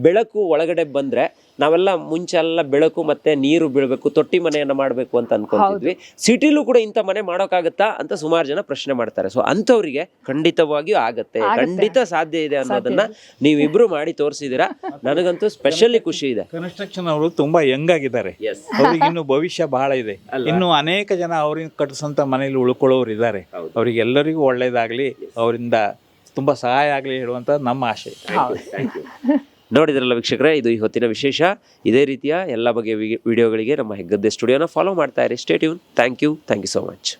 ಬೆಳಕು ಒಳಗಡೆ ಬಂದ್ರೆ ನಾವೆಲ್ಲ ಮುಂಚೆ ಎಲ್ಲ ಬೆಳಕು ಮತ್ತೆ ನೀರು ಬೀಳ್ಬೇಕು, ತೊಟ್ಟಿ ಮನೆಯನ್ನ ಮಾಡ್ಬೇಕು ಅಂತ ಅನ್ಕೊಂತಿದ್ವಿ. ಸಿಟಿಲೂ ಕೂಡ ಇಂಥ ಮನೆ ಮಾಡೋಕ್ಕಾಗತ್ತಾ ಅಂತ ಸುಮಾರು ಜನ ಪ್ರಶ್ನೆ ಮಾಡ್ತಾರೆ. ಸೊ ಅಂಥವ್ರಿಗೆ ಖಂಡಿತವಾಗಿಯೂ ಆಗತ್ತೆ, ಖಂಡಿತ ಸಾಧ್ಯ ಇದೆ ಅನ್ನೋದನ್ನ ನೀವಿಬ್ರು ಮಾಡಿ ತೋರಿಸಿದೀರಾ. ನನಗಂತೂ ಸ್ಪೆಷಲಿ ಖುಷಿ ಇದೆ. ಕನ್ಸ್ಟ್ರಕ್ಷನ್ ಅವರು ತುಂಬಾ ಯಂಗ್ ಆಗಿದ್ದಾರೆ, ಅವ್ರಿಗೆ ಇನ್ನು ಭವಿಷ್ಯ ಬಹಳ ಇದೆ. ಇನ್ನು ಅನೇಕ ಜನ ಅವ್ರಿಗೆ ಕಟ್ಟಿಸಂತ ಮನೇಲಿ ಉಳ್ಕೊಳ್ಳೋರು ಇದ್ದಾರೆ. ಅವ್ರಿಗೆಲ್ಲರಿಗೂ ಒಳ್ಳೇದಾಗ್ಲಿ, ಅವರಿಂದ ತುಂಬಾ ಸಹಾಯ ಆಗ್ಲಿ ಹೇಳುವಂತ ನಮ್ಮ ಆಶೆ. ನೋಡಿದ್ರಲ್ಲ ವೀಕ್ಷಕರೇ, ಇದು ಇವತ್ತಿನ ವಿಶೇಷ. ಇದೇ ರೀತಿಯ ಎಲ್ಲ ಬಗೆಯ ವಿಡಿಯೋಗಳಿಗೆ ನಮ್ಮ ಹೆಗ್ಗದ್ದೆ ಸ್ಟುಡಿಯೋನ ಫಾಲೋ ಮಾಡ್ತಾ ಇರಿ. Stay tune. Thank you so much.